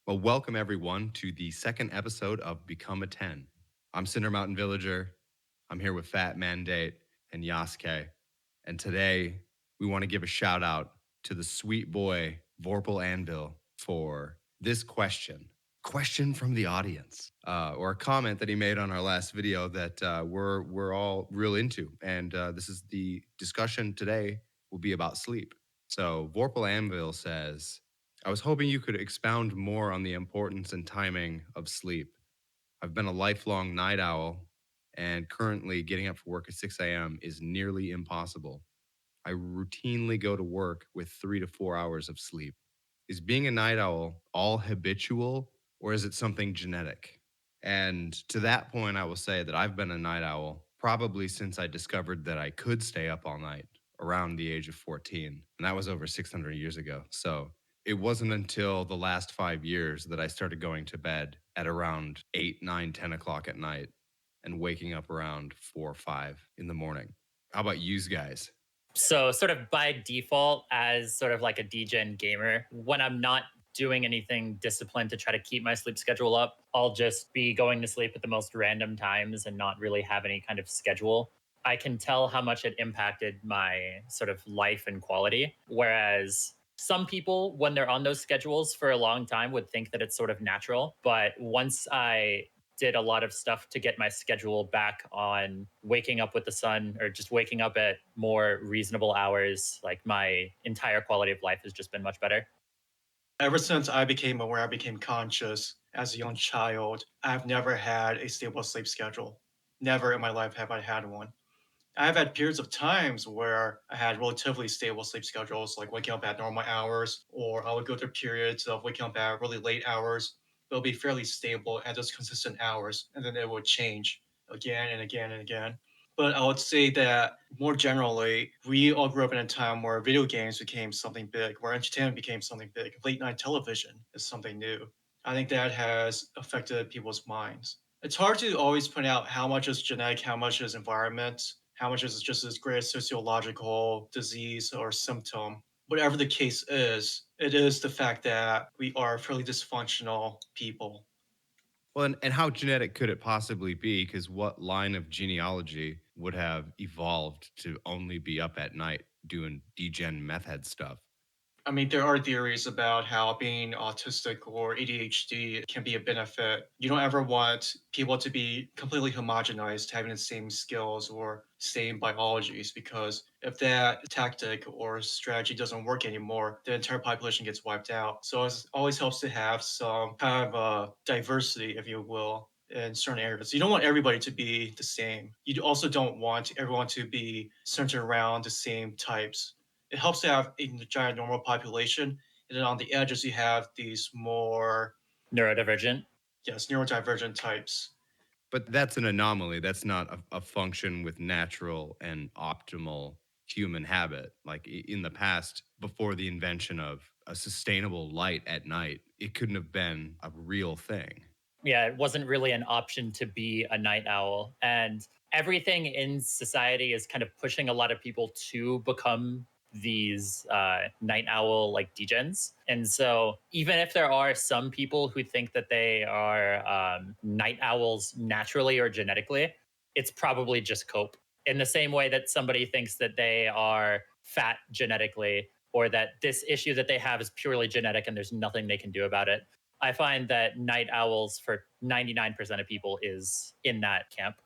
Well, welcome everyone to the second episode of Become a 10. I'm Cinder Mountain Villager. I'm here with Fat Mandate and Yasuke. And today we want to give a shout out to the sweet boy Vorpal Anvil for this question. Question from the audience, or a comment that he made on our last video that we're all real into. And this is the discussion today will be about sleep. So Vorpal Anvil says, I was hoping you could expound more on the importance and timing of sleep. I've been a lifelong night owl, and currently getting up for work at 6 a.m. is nearly impossible. I routinely go to work with 3 to 4 hours of sleep. Is being a night owl all habitual, or is it something genetic? And to that point, I will say that I've been a night owl probably since I discovered that I could stay up all night around the age of 14. And that was over 600 years ago. So it wasn't until the last 5 years that I started going to bed at around 8, 9, 10 o'clock at night and waking up around 4 or 5 in the morning. How about you guys? So, sort of by default, as sort of like a degen gamer, when I'm not doing anything disciplined to try to keep my sleep schedule up, I'll just be going to sleep at the most random times and not really have any kind of schedule. I can tell how much it impacted my sort of life and quality. Whereas some people, when they're on those schedules for a long time, would think that it's sort of natural. But once I did a lot of stuff to get my schedule back on waking up with the sun or just waking up at more reasonable hours, like my entire quality of life has just been much better. Ever since I became aware, I became conscious as a young child, I've never had a stable sleep schedule. Never in my life have I had one. I've had periods of times where I had relatively stable sleep schedules, like waking up at normal hours, or I would go through periods of waking up at really late hours. It'll be fairly stable at those consistent hours, and then it would change again and again and again. But I would say that more generally, we all grew up in a time where video games became something big, where entertainment became something big. Late night television is something new. I think that has affected people's minds. It's hard to always point out how much is genetic, how much is environment, how much is just this great sociological disease or symptom. Whatever the case is, it is the fact that we are fairly dysfunctional people. Well, and how genetic could it possibly be? Because what line of genealogy would have evolved to only be up at night doing degen methhead stuff? I mean, there are theories about how being autistic or ADHD can be a benefit. You don't ever want people to be completely homogenized, having the same skills or same biologies, because if that tactic or strategy doesn't work anymore, the entire population gets wiped out. So it always helps to have some kind of diversity, if you will, in certain areas. You don't want everybody to be the same. You also don't want everyone to be centered around the same types. It helps to have a giant normal population, and then on the edges you have these more, Neurodivergent. yes, neurodivergent types. But that's an anomaly. That's not a function with natural and optimal human habit. Like in the past, before the invention of a sustainable light at night, it couldn't have been a real thing. Yeah, it wasn't really an option to be a night owl. And everything in society is kind of pushing a lot of people to become these night owl like degens. And so even if there are some people who think that they are night owls naturally or genetically, it's probably just cope. In the same way that somebody thinks that they are fat genetically, or that this issue that they have is purely genetic and there's nothing they can do about it. I find that night owls for 99% of people is in that camp.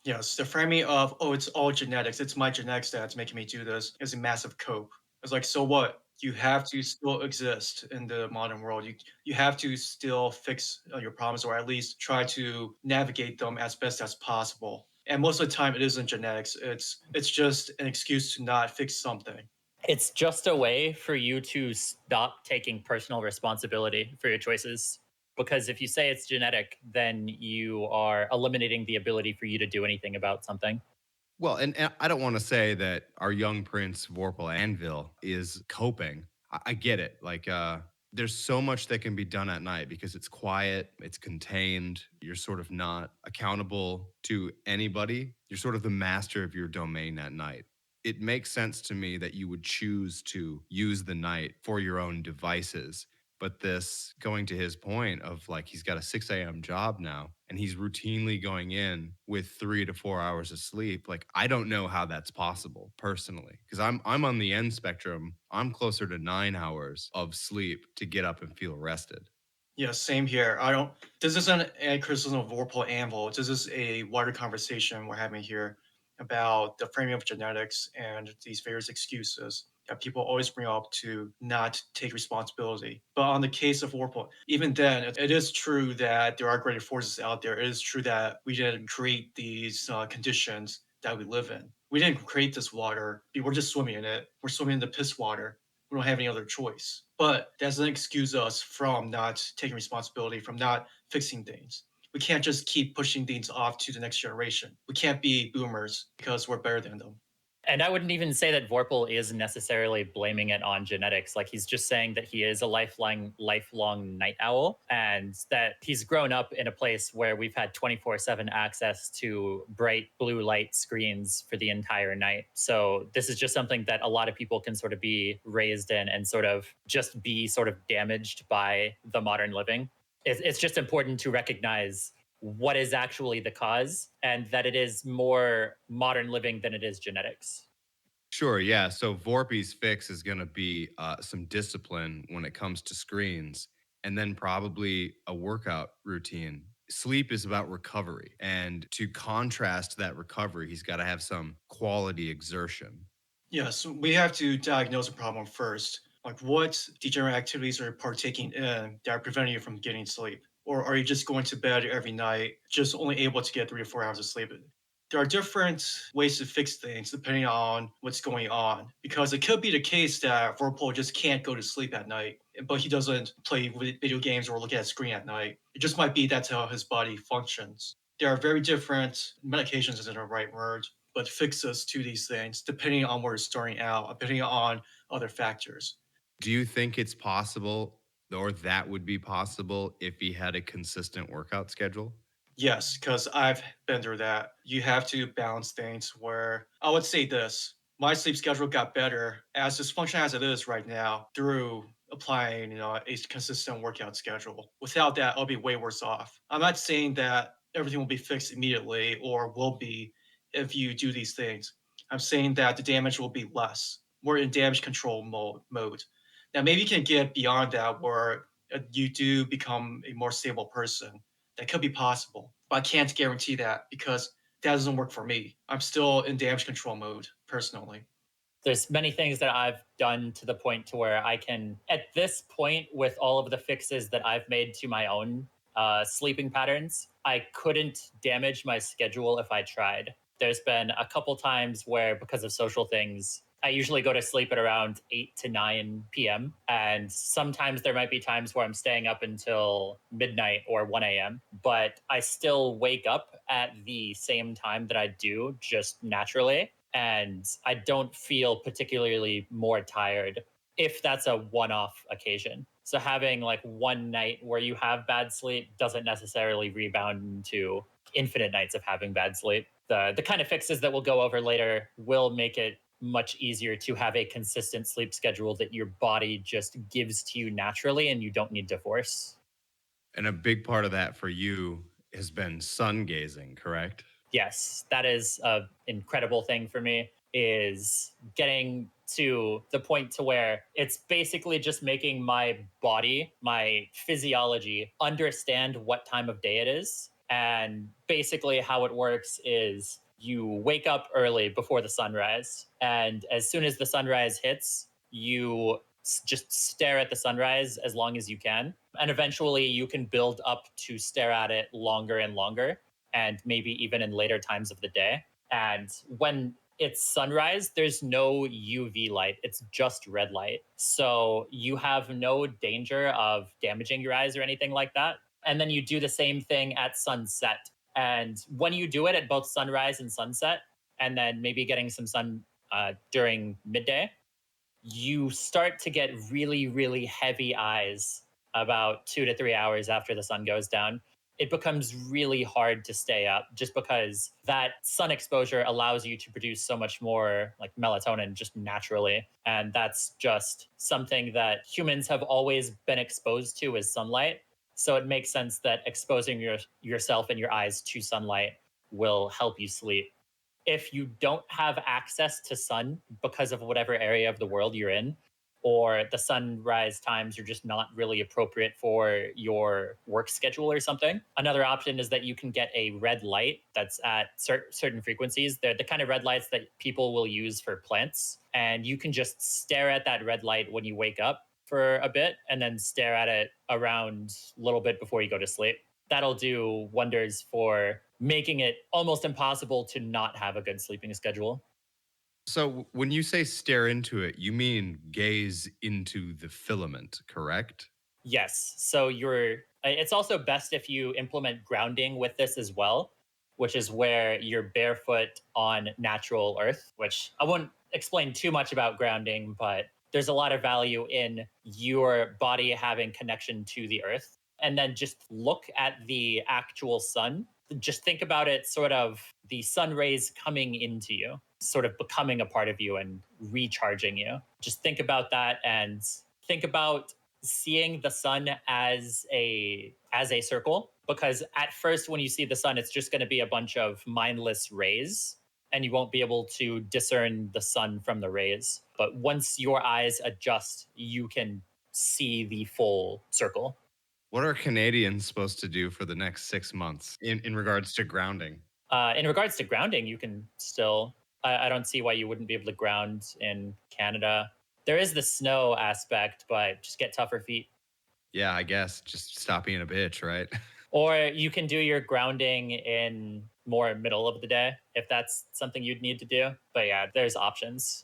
Yes, the framing of, oh, it's all genetics, it's my genetics that's making me do this, is a massive cope. It's like, so what? You have to still exist in the modern world. You have to still fix your problems, or at least try to navigate them as best as possible. And most of the time, it isn't genetics. It's just an excuse to not fix something. It's just a way for you to stop taking personal responsibility for your choices. Because if you say it's genetic, then you are eliminating the ability for you to do anything about something. Well, and I don't want to say that our young prince Vorpal Anvil is coping. I get it. Like, there's so much that can be done at night because it's quiet, it's contained. You're sort of not accountable to anybody. You're sort of the master of your domain at night. It makes sense to me that you would choose to use the night for your own devices. But this, going to his point of like, he's got a 6 a.m. job now and he's routinely going in with 3 to 4 hours of sleep. Like, I don't know how that's possible personally, because I'm on the end spectrum. I'm closer to 9 hours of sleep to get up and feel rested. Yeah, same here. I don't. This isn't a criticism of Vorpal Anvil. This is a wider conversation we're having here about the framing of genetics and these various excuses that people always bring up to not take responsibility. But on the case of Vorpal, even then, it is true that there are greater forces out there. It is true that we didn't create these conditions that we live in. We didn't create this water. We're just swimming in it. We're swimming in the piss water. We don't have any other choice. But that doesn't excuse us from not taking responsibility, from not fixing things. We can't just keep pushing things off to the next generation. We can't be boomers because we're better than them. And I wouldn't even say that Vorpal is necessarily blaming it on genetics. Like, he's just saying that he is a lifelong night owl, and that he's grown up in a place where we've had 24/7 access to bright blue light screens for the entire night. So this is just something that a lot of people can sort of be raised in and sort of just be sort of damaged by the modern living. It's just important to recognize what is actually the cause, and that it is more modern living than it is genetics. Sure, yeah. So Vorpy's fix is going to be some discipline when it comes to screens, and then probably a workout routine. Sleep is about recovery. And to contrast that recovery, he's got to have some quality exertion. Yes, we have to diagnose the problem first. Like, what degenerate activities are you partaking in that are preventing you from getting sleep? Or are you just going to bed every night, just only able to get 3 to 4 hours of sleep? There are different ways to fix things depending on what's going on. Because it could be the case that Vorpal just can't go to sleep at night, but he doesn't play video games or look at a screen at night. It just might be that's how his body functions. There are very different medications, isn't the right word, but fixes to these things depending on where it's starting out, depending on other factors. Do you think it's possible, or that would be possible, if he had a consistent workout schedule? Yes, because I've been through that. You have to balance things where I would say this. My sleep schedule got better as dysfunctional as it is right now through applying, a consistent workout schedule. Without that, I'll be way worse off. I'm not saying that everything will be fixed immediately or will be if you do these things. I'm saying that the damage will be less. We're in damage control mode. Now, maybe you can get beyond that where you do become a more stable person. That could be possible, but I can't guarantee that because that doesn't work for me. I'm still in damage control mode personally. There's many things that I've done to the point to where I can, at this point, with all of the fixes that I've made to my own sleeping patterns, I couldn't damage my schedule if I tried. There's been a couple times where, because of social things, I usually go to sleep at around 8 to 9 p.m. And sometimes there might be times where I'm staying up until midnight or 1 a.m. But I still wake up at the same time that I do, just naturally. And I don't feel particularly more tired if that's a one off occasion. So having like one night where you have bad sleep doesn't necessarily rebound into infinite nights of having bad sleep. The kind of fixes that we'll go over later will make it much easier to have a consistent sleep schedule that your body just gives to you naturally and you don't need to force. And a big part of that for you has been sun gazing, correct? Yes, that is an incredible thing for me, is getting to the point to where it's basically just making my body, my physiology, understand what time of day it is. And basically how it works is you wake up early before the sunrise, and as soon as the sunrise hits, you just stare at the sunrise as long as you can, and eventually you can build up to stare at it longer and longer, and maybe even in later times of the day. And when it's sunrise, there's no UV light, it's just red light. So you have no danger of damaging your eyes or anything like that. And then you do the same thing at sunset. And when you do it at both sunrise and sunset, and then maybe getting some sun during midday, you start to get really, really heavy eyes about 2 to 3 hours after the sun goes down. it becomes really hard to stay up just because that sun exposure allows you to produce so much more like melatonin just naturally. And that's just something that humans have always been exposed to is sunlight. So it makes sense that exposing yourself and your eyes to sunlight will help you sleep. If you don't have access to sun because of whatever area of the world you're in, or the sunrise times are just not really appropriate for your work schedule or something. Another option is that you can get a red light that's at certain frequencies. They're the kind of red lights that people will use for plants. And you can just stare at that red light when you wake up for a bit and then stare at it around a little bit before you go to sleep. That'll do wonders for making it almost impossible to not have a good sleeping schedule. So when you say stare into it, you mean gaze into the filament, correct? Yes. So it's also best if you implement grounding with this as well, which is where you're barefoot on natural earth, which I won't explain too much about grounding, but there's a lot of value in your body having connection to the earth. And then just look at the actual sun. Just think about it sort of the sun rays coming into you, sort of becoming a part of you and recharging you. Just think about that and think about seeing the sun as a circle, because at first when you see the sun it's just going to be a bunch of mindless rays and you won't be able to discern the sun from the rays, but once your eyes adjust you can see the full circle. What are Canadians supposed to do for the next 6 months in regards to grounding? In regards to grounding, you can still. I don't see why you wouldn't be able to ground in Canada. There is the snow aspect, but just get tougher feet. Yeah, I guess just stop being a bitch, right? Or you can do your grounding in more middle of the day if that's something you'd need to do. But yeah, there's options.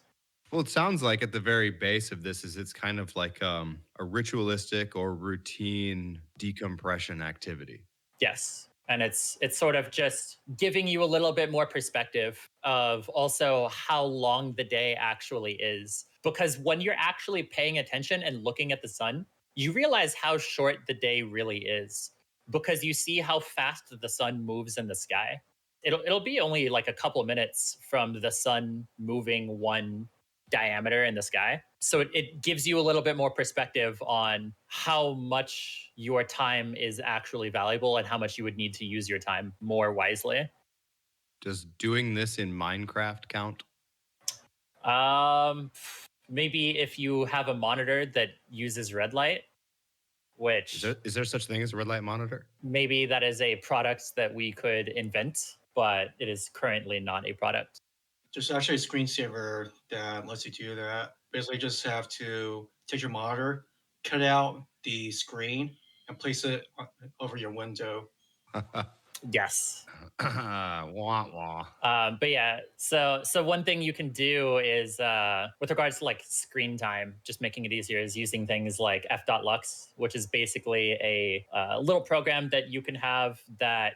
Well, it sounds like at the very base of this is it's kind of like a ritualistic or routine decompression activity. Yes. And it's sort of just giving you a little bit more perspective of also how long the day actually is. Because when you're actually paying attention and looking at the sun, you realize how short the day really is because you see how fast the sun moves in the sky. It'll be only like a couple minutes from the sun moving one diameter in the sky. So it gives you a little bit more perspective on how much your time is actually valuable and how much you would need to use your time more wisely. Does doing this in Minecraft count? Um, Maybe if you have a monitor that uses red light, Is which there such thing as a red light monitor? maybe that is a product that we could invent, but it is currently not a product. There's actually a screensaver that lets you do that. Basically, just have to take your monitor, cut out the screen, and place it over your window. Yes. Wah wah. But yeah, so one thing you can do is with regards to like screen time, just making it easier is using things like f.lux, which is basically a little program that you can have that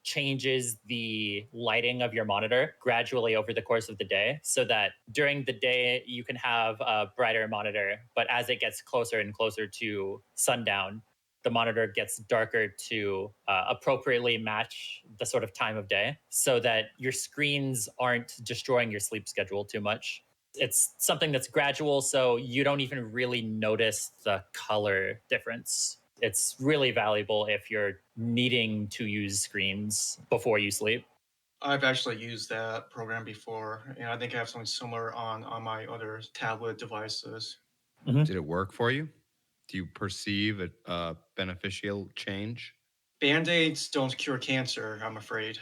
changes the lighting of your monitor gradually over the course of the day so that during the day you can have a brighter monitor, but as it gets closer and closer to sundown the monitor gets darker to appropriately match the sort of time of day so that your screens aren't destroying your sleep schedule too much. It's something that's gradual, so you don't even really notice the color difference. It's really valuable if you're needing to use screens before you sleep. I've actually used that program before, and I think I have something similar on my other tablet devices. Did it work for you? Do you perceive a beneficial change? Band-aids don't cure cancer, I'm afraid.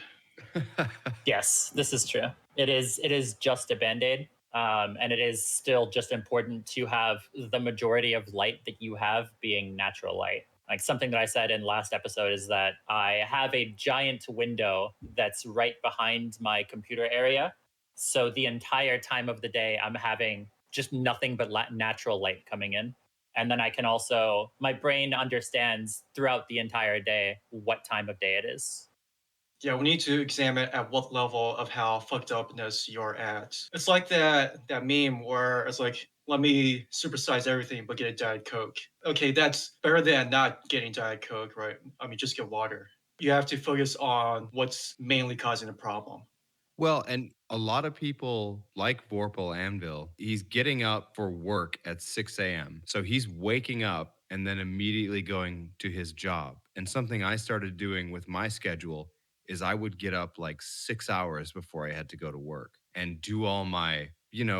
Yes, this is true. It is just a band-aid. And it is still just important to have the majority of light that you have being natural light. Like something that I said in last episode is that I have a giant window that's right behind my computer area. So the entire time of the day, I'm having just nothing but natural light coming in. And then I can also, my brain understands throughout the entire day what time of day it is. Yeah, we need to examine at what level of how fucked upness you're at. It's like that meme where it's like, let me supersize everything but get a Diet Coke. Okay, that's better than not getting Diet Coke, right? I mean, just get water. You have to focus on what's mainly causing the problem. Well, and a lot of people like Vorpal Anvil, he's getting up for work at 6 a.m. So he's waking up and then immediately going to his job. And something I started doing with my schedule is I would get up like 6 hours before I had to go to work and do all my,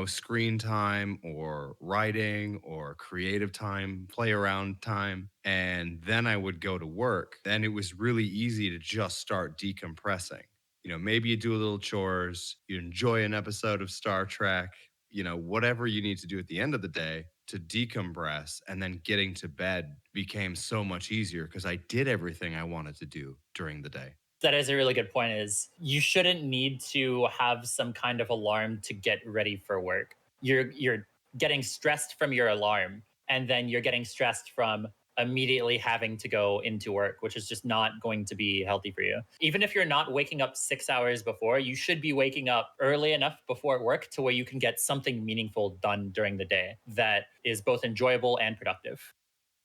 screen time or writing or creative time, play around time. And then I would go to work. Then it was really easy to just start decompressing. Maybe you do a little chores, you enjoy an episode of Star Trek, whatever you need to do at the end of the day to decompress. And then getting to bed became so much easier because I did everything I wanted to do during the day. That is a really good point. Is you shouldn't need to have some kind of alarm to get ready for work. You're getting stressed from your alarm, and then you're getting stressed from immediately having to go into work, which is just not going to be healthy for you. Even if you're not waking up 6 hours before, you should be waking up early enough before work to where you can get something meaningful done during the day that is both enjoyable and productive.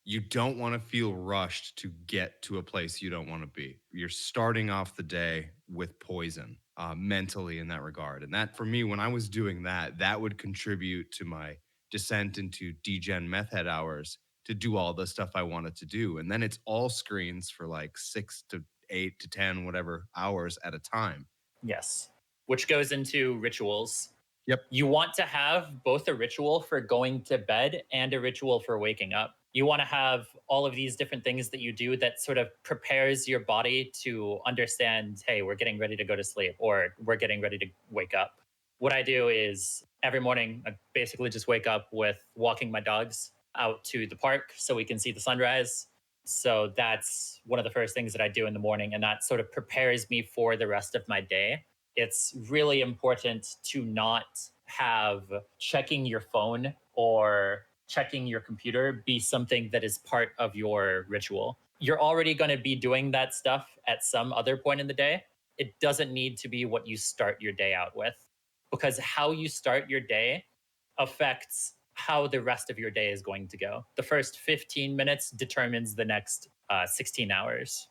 You don't want to feel rushed to get to a place you don't want to be. You're starting off the day with poison mentally in that regard. And that, for me, when I was doing that, that would contribute to my descent into degen methhead hours to do all the stuff I wanted to do. And then it's all screens for like 6 to 8 to 10, whatever hours at a time. Yes. Which goes into rituals. Yep. You want to have both a ritual for going to bed and a ritual for waking up. You want to have all of these different things that you do that sort of prepares your body to understand, hey, we're getting ready to go to sleep or we're getting ready to wake up. What I do is every morning, I basically just wake up with walking my dogs out to the park so we can see the sunrise. So that's one of the first things that I do in the morning. And that sort of prepares me for the rest of my day. It's really important to not have checking your phone or checking your computer be something that is part of your ritual. You're already going to be doing that stuff at some other point in the day. It doesn't need to be what you start your day out with, because how you start your day affects how the rest of your day is going to go. The first 15 minutes determines the next 16 hours.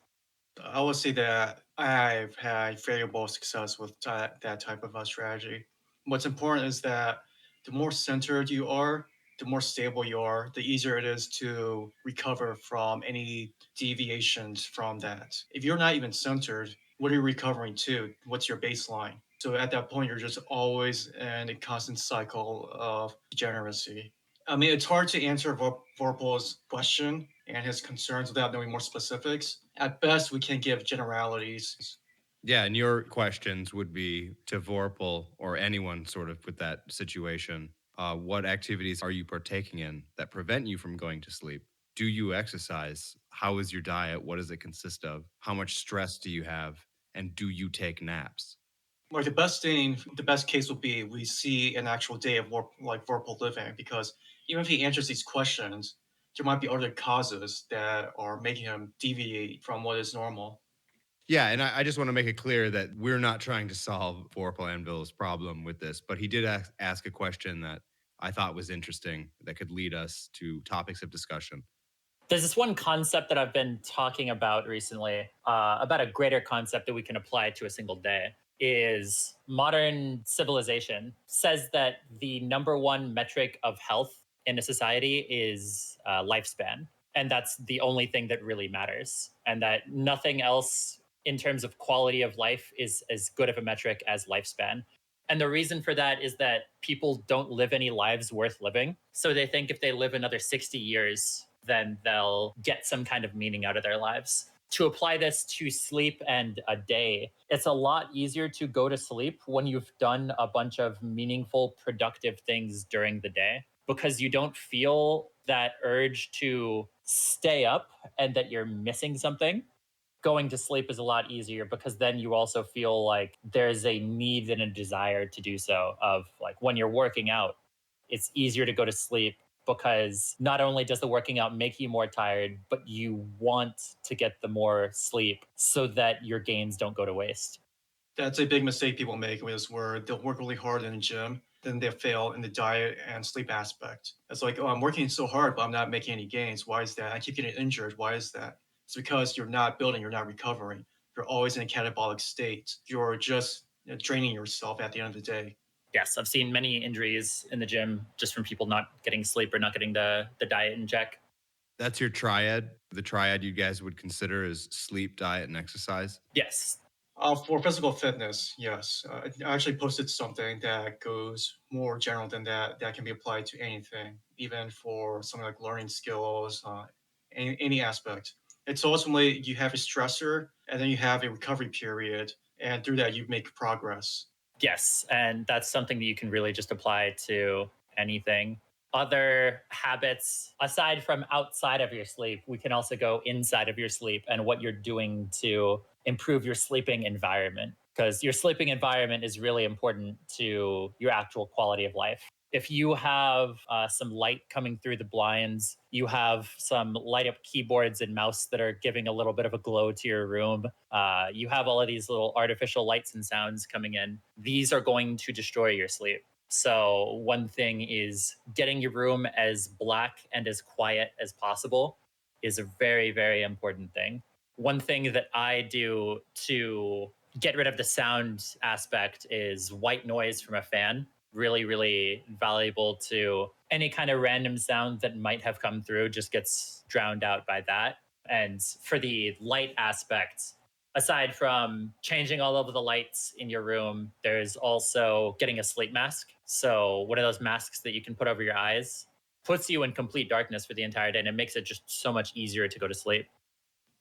I would say that I've had variable success with that type of strategy. What's important is that the more centered you are, the more stable you are, the easier it is to recover from any deviations from that. If you're not even centered, what are you recovering to? What's your baseline? So at that point, you're just always in a constant cycle of degeneracy. I mean, it's hard to answer Vorpal's question and his concerns without knowing more specifics. At best, we can give generalities. Yeah, and your questions would be to Vorpal or anyone sort of with that situation. What activities are you partaking in that prevent you from going to sleep? Do you exercise? How is your diet? What does it consist of? How much stress do you have? And do you take naps? Like the best case would be we see an actual day of Vorpal living, because even if he answers these questions, there might be other causes that are making him deviate from what is normal. Yeah, and I just want to make it clear that we're not trying to solve Vorpal Anvil's problem with this, but he did ask a question that I thought was interesting that could lead us to topics of discussion. There's this one concept that I've been talking about recently, about a greater concept that we can apply to a single day. Is modern civilization says that the number one metric of health in a society is lifespan. And that's the only thing that really matters. And that nothing else in terms of quality of life is as good of a metric as lifespan. And the reason for that is that people don't live any lives worth living. So they think if they live another 60 years, then they'll get some kind of meaning out of their lives. To apply this to sleep and a day, it's a lot easier to go to sleep when you've done a bunch of meaningful, productive things during the day, because you don't feel that urge to stay up and that you're missing something. Going to sleep is a lot easier because then you also feel like there's a need and a desire to do so. Of like when you're working out, it's easier to go to sleep because not only does the working out make you more tired, but you want to get the more sleep so that your gains don't go to waste. That's a big mistake people make, is where they'll work really hard in the gym, then they fail in the diet and sleep aspect. It's like, oh, I'm working so hard, but I'm not making any gains. Why is that? I keep getting injured. Why is that? It's because you're not building, you're not recovering. You're always in a catabolic state. You're just draining yourself at the end of the day. Yes, I've seen many injuries in the gym just from people not getting sleep or not getting the diet in check. That's your triad. The triad you guys would consider is sleep, diet, and exercise. Yes. For physical fitness, yes. I actually posted something that goes more general than that, that can be applied to anything, even for something like learning skills, any aspect. It's ultimately you have a stressor and then you have a recovery period, and through that, you make progress. Yes, and that's something that you can really just apply to anything. Other habits, aside from outside of your sleep, we can also go inside of your sleep and what you're doing to improve your sleeping environment. Because your sleeping environment is really important to your actual quality of life. If you have some light coming through the blinds, you have some light up keyboards and mouse that are giving a little bit of a glow to your room, you have all of these little artificial lights and sounds coming in. These are going to destroy your sleep. So, one thing is getting your room as black and as quiet as possible is a very, very important thing. One thing that I do to get rid of the sound aspect is white noise from a fan. Really, really valuable to any kind of random sound that might have come through, just gets drowned out by that. And for the light aspect, aside from changing all of the lights in your room, there's also getting a sleep mask. So, one of those masks that you can put over your eyes puts you in complete darkness for the entire day and it makes it just so much easier to go to sleep.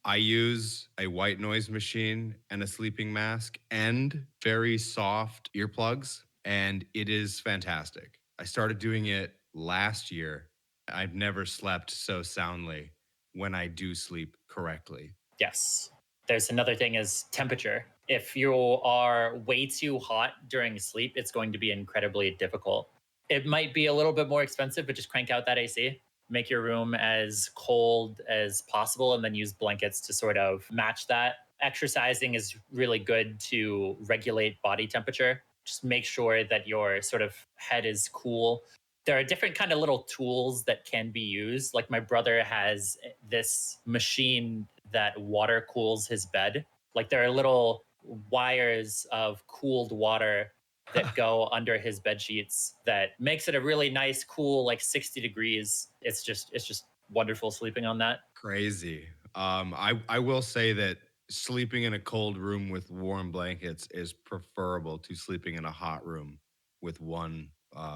I use a white noise machine and a sleeping mask and very soft earplugs, and it is fantastic. I started doing it last year. I've never slept so soundly when I do sleep correctly. Yes. There's another thing is temperature. If you are way too hot during sleep, it's going to be incredibly difficult. It might be a little bit more expensive, but just crank out that AC. Make your room as cold as possible and then use blankets to sort of match that. Exercising is really good to regulate body temperature. Just make sure that your sort of head is cool. There are different kind of little tools that can be used. Like my brother has this machine that water cools his bed. Like there are little wires of cooled water that go under his bed sheets that makes it a really nice cool like 60 degrees. It's just wonderful sleeping on that. Crazy. I will say that sleeping in a cold room with warm blankets is preferable to sleeping in a hot room with one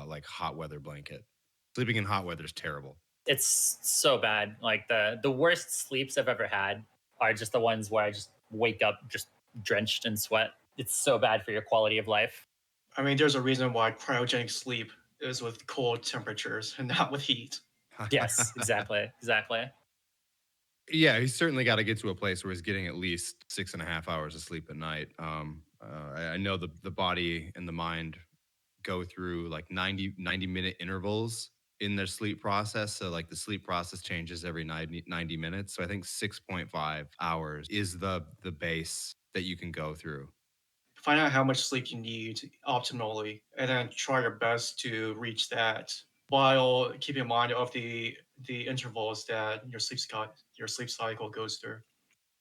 like hot weather blanket. Sleeping in hot weather is terrible. It's so bad. Like the worst sleeps I've ever had are just the ones where I just wake up just drenched in sweat. It's so bad for your quality of life. I mean, there's a reason why cryogenic sleep is with cold temperatures and not with heat. Yes, exactly. Exactly. Yeah, he's certainly got to get to a place where he's getting at least 6.5 hours of sleep a night. I know the body and the mind go through like 90 minute intervals in their sleep process. So like the sleep process changes every 90 minutes. So I think 6.5 hours is the base that you can go through. Find out how much sleep you need optimally, and then try your best to reach that while keeping in mind of the intervals that your sleep cycle goes through.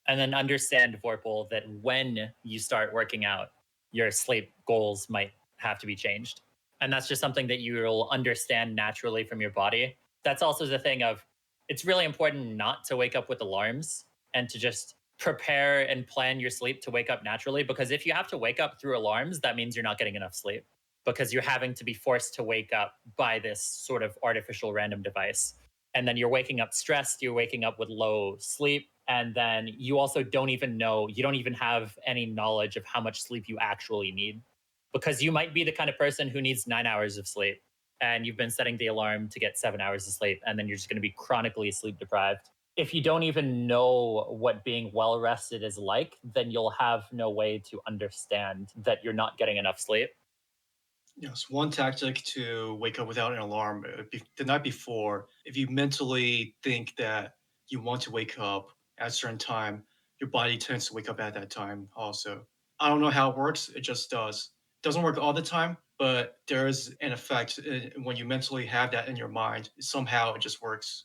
And then understand, Vorpal, that when you start working out, your sleep goals might have to be changed. And that's just something that you'll understand naturally from your body. That's also the thing of it's really important not to wake up with alarms and to just prepare and plan your sleep to wake up naturally. Because if you have to wake up through alarms, that means you're not getting enough sleep because you're having to be forced to wake up by this sort of artificial random device. And then you're waking up stressed, you're waking up with low sleep, and then you also don't even know, you don't even have any knowledge of how much sleep you actually need because you might be the kind of person who needs 9 hours of sleep and you've been setting the alarm to get 7 hours of sleep and then you're just going to be chronically sleep deprived. If you don't even know what being well rested is like, then you'll have no way to understand that you're not getting enough sleep. Yes, one tactic to wake up without an alarm the night before. If you mentally think that you want to wake up at a certain time, your body tends to wake up at that time also. I don't know how it works, it just does. Doesn't work all the time, but there's an effect when you mentally have that in your mind. Somehow it just works.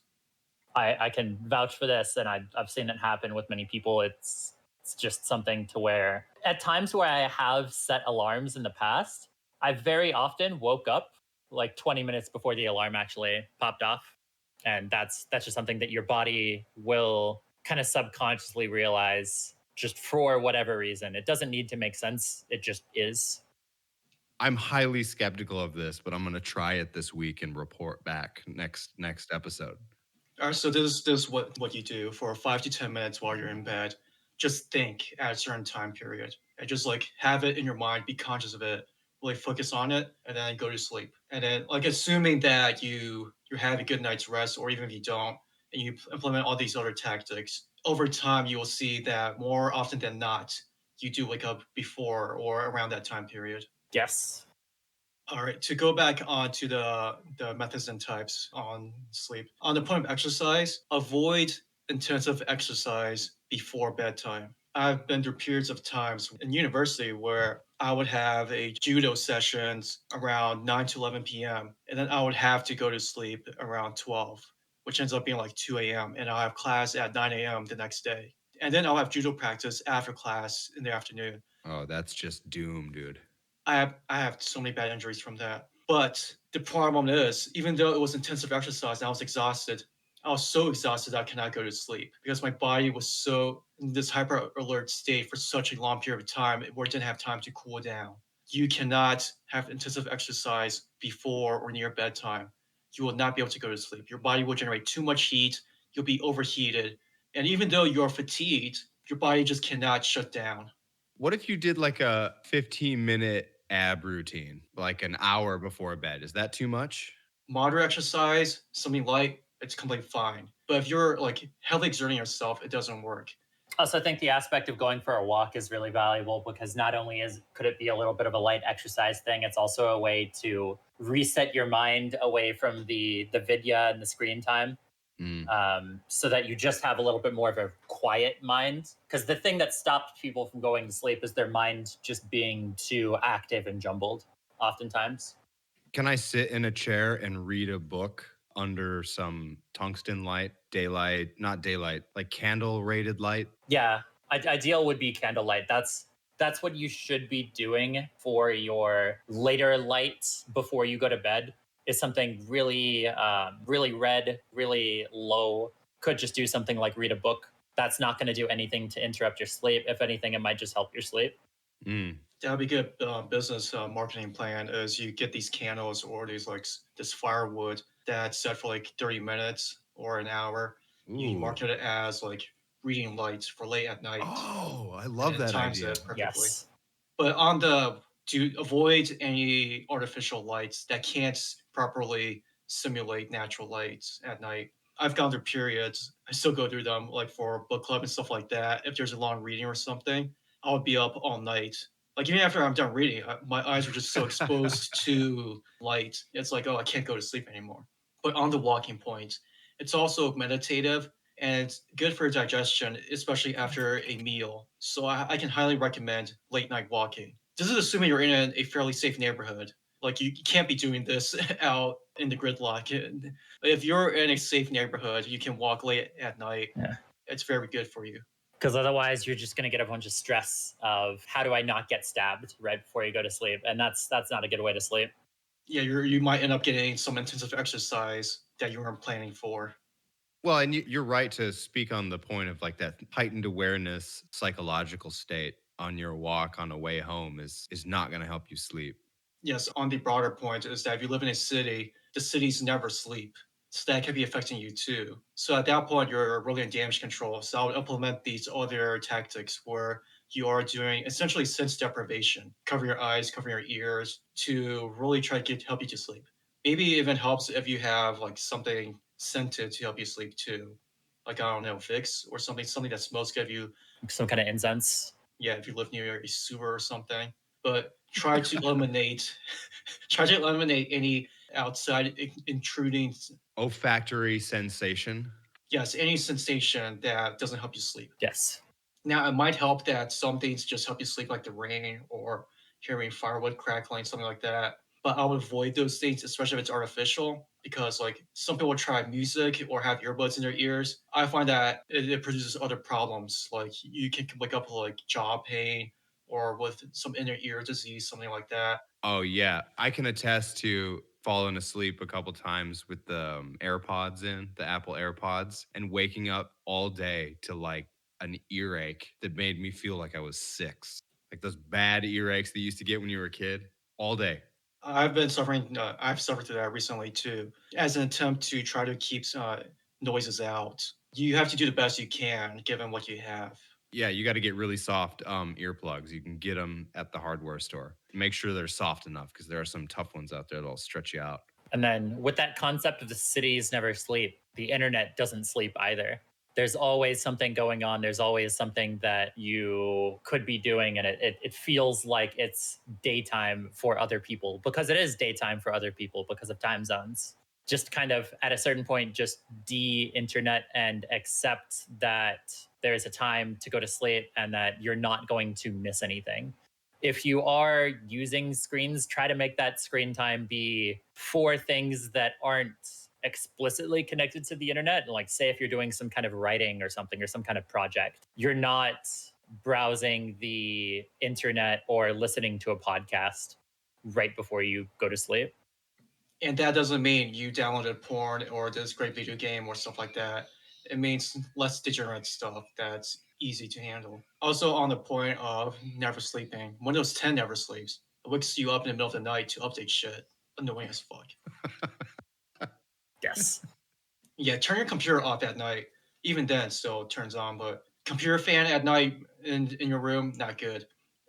I can vouch for this, and I've seen it happen with many people. It's It's just something to where at times where I have set alarms in the past, I very often woke up like 20 minutes before the alarm actually popped off. And that's just something that your body will kind of subconsciously realize just for whatever reason. It doesn't need to make sense. It just is. I'm highly skeptical of this, but I'm going to try it this week and report back next episode. All right, so this is what you do for 5 to 10 minutes while you're in bed. Just think at a certain time period and just like have it in your mind, be conscious of it, really focus on it, and then go to sleep. And then like assuming that you have a good night's rest, or even if you don't, and you implement all these other tactics, over time you will see that more often than not, you do wake up before or around that time period. Yes. All right, to go back on to the methods and types on sleep. On the point of exercise, avoid intensive exercise before bedtime. I've been through periods of times in university where I would have a judo sessions around 9 to 11 p.m. and then I would have to go to sleep around 12, which ends up being like 2 a.m. and I'll have class at 9 a.m. the next day. And then I'll have judo practice after class in the afternoon. Oh, that's just doom, dude. I have so many bad injuries from that. But the problem is, even though it was intensive exercise and I was exhausted, I was so exhausted that I cannot go to sleep because my body was so in this hyper alert state for such a long period of time where it didn't have time to cool down. You cannot have intensive exercise before or near bedtime. You will not be able to go to sleep. Your body will generate too much heat. You'll be overheated. And even though you're fatigued, your body just cannot shut down. What if you did like a 15-minute ab routine, like an hour before bed? Is that too much? Moderate exercise, something light, it's completely fine. But if you're like heavily exerting yourself, it doesn't work. Also, I think the aspect of going for a walk is really valuable because not only could it be a little bit of a light exercise thing, it's also a way to reset your mind away from the vidya and the screen time, so that you just have a little bit more of a quiet mind. Because the thing that stops people from going to sleep is their mind just being too active and jumbled, oftentimes. Can I sit in a chair and read a book under some tungsten light, daylight, not daylight, like candle rated light? Yeah, ideal would be candlelight. That's what you should be doing for your later lights before you go to bed. Is something really, really red, really low. Could just do something like read a book. That's not going to do anything to interrupt your sleep. If anything, it might just help your sleep. That would be a good business marketing plan. Is you get these candles or these like this firewood that's set for like 30 minutes or an hour. You Ooh. market it as like reading lights for late at night. Oh, I And love it that times idea. it perfectly. Yes. But on the to avoid any artificial lights that can't properly simulate natural lights at night. I've gone through periods. I still go through them, like for book club and stuff like that. If there's a long reading or something, I would be up all night. Like even after I'm done reading, my eyes are just so exposed to light. It's like, oh, I can't go to sleep anymore. But on the walking point, it's also meditative and it's good for digestion, especially after a meal. So I can highly recommend late night walking. This is assuming you're in a fairly safe neighborhood. Like you can't be doing this out in the gridlock. If you're in a safe neighborhood, you can walk late at night. Yeah. It's very good for you. Because otherwise, you're just going to get a bunch of stress of how do I not get stabbed right before you go to sleep, and that's not a good way to sleep. Yeah, you might end up getting some intensive exercise that you weren't planning for. Well, and you're right to speak on the point of like that heightened awareness psychological state on your walk on the way home is not going to help you sleep. Yes, on the broader point is that if you live in a city, the cities never sleep. So that could be affecting you too. So at that point, you're really in damage control. So I would implement these other tactics where you are doing essentially sense deprivation, cover your eyes, cover your ears to really try to help you to sleep. Maybe it even helps if you have like something scented to help you sleep too. Like, I don't know, Vicks or something that smells good if you, Some kind of incense. yeah, if you live near a sewer or something. But try to eliminate try to eliminate any outside intruding, Olfactory sensation. yes, any sensation that doesn't help you sleep. Yes. Now it might help that some things just help you sleep, like the rain or hearing firewood crackling, something like that. but I would avoid those things, especially if it's artificial, because like some people try music or have earbuds in their ears. I find that it produces other problems. Like you can wake up with like jaw pain or with some inner ear disease, something like that. Oh yeah, I can attest to falling asleep a couple times with the AirPods in, the Apple AirPods, and waking up all day to like an earache that made me feel like I was 6. Like those bad earaches that you used to get when you were a kid, all day. I've been suffering. I've suffered through that recently too, as an attempt to try to keep noises out. You have to do the best you can given what you have. Yeah, you got to get really soft earplugs. You can get them at the hardware store. Make sure they're soft enough because there are some tough ones out there that'll stretch you out. And then with that concept of the cities never sleep, the internet doesn't sleep either. There's always something going on. There's always something that you could be doing. And it feels like it's daytime for other people because it is daytime for other people because of time zones. Just kind of at a certain point, just de internet and accept that there's a time to go to sleep and that you're not going to miss anything. If you are using screens, try to make that screen time be for things that aren't explicitly connected to the internet. Like, say, if you're doing some kind of writing or something or some kind of project, you're not browsing the internet or listening to a podcast right before you go to sleep. And that doesn't mean you downloaded porn or this great video game or stuff like that. It means less degenerate stuff that's easy to handle. Also, on the point of never sleeping, Windows 10 never sleeps. It wakes you up in the middle of the night to update shit. Annoying as fuck. Yes. Yeah, turn your computer off at night. Even then, still turns on, but computer fan at night in your room, not good.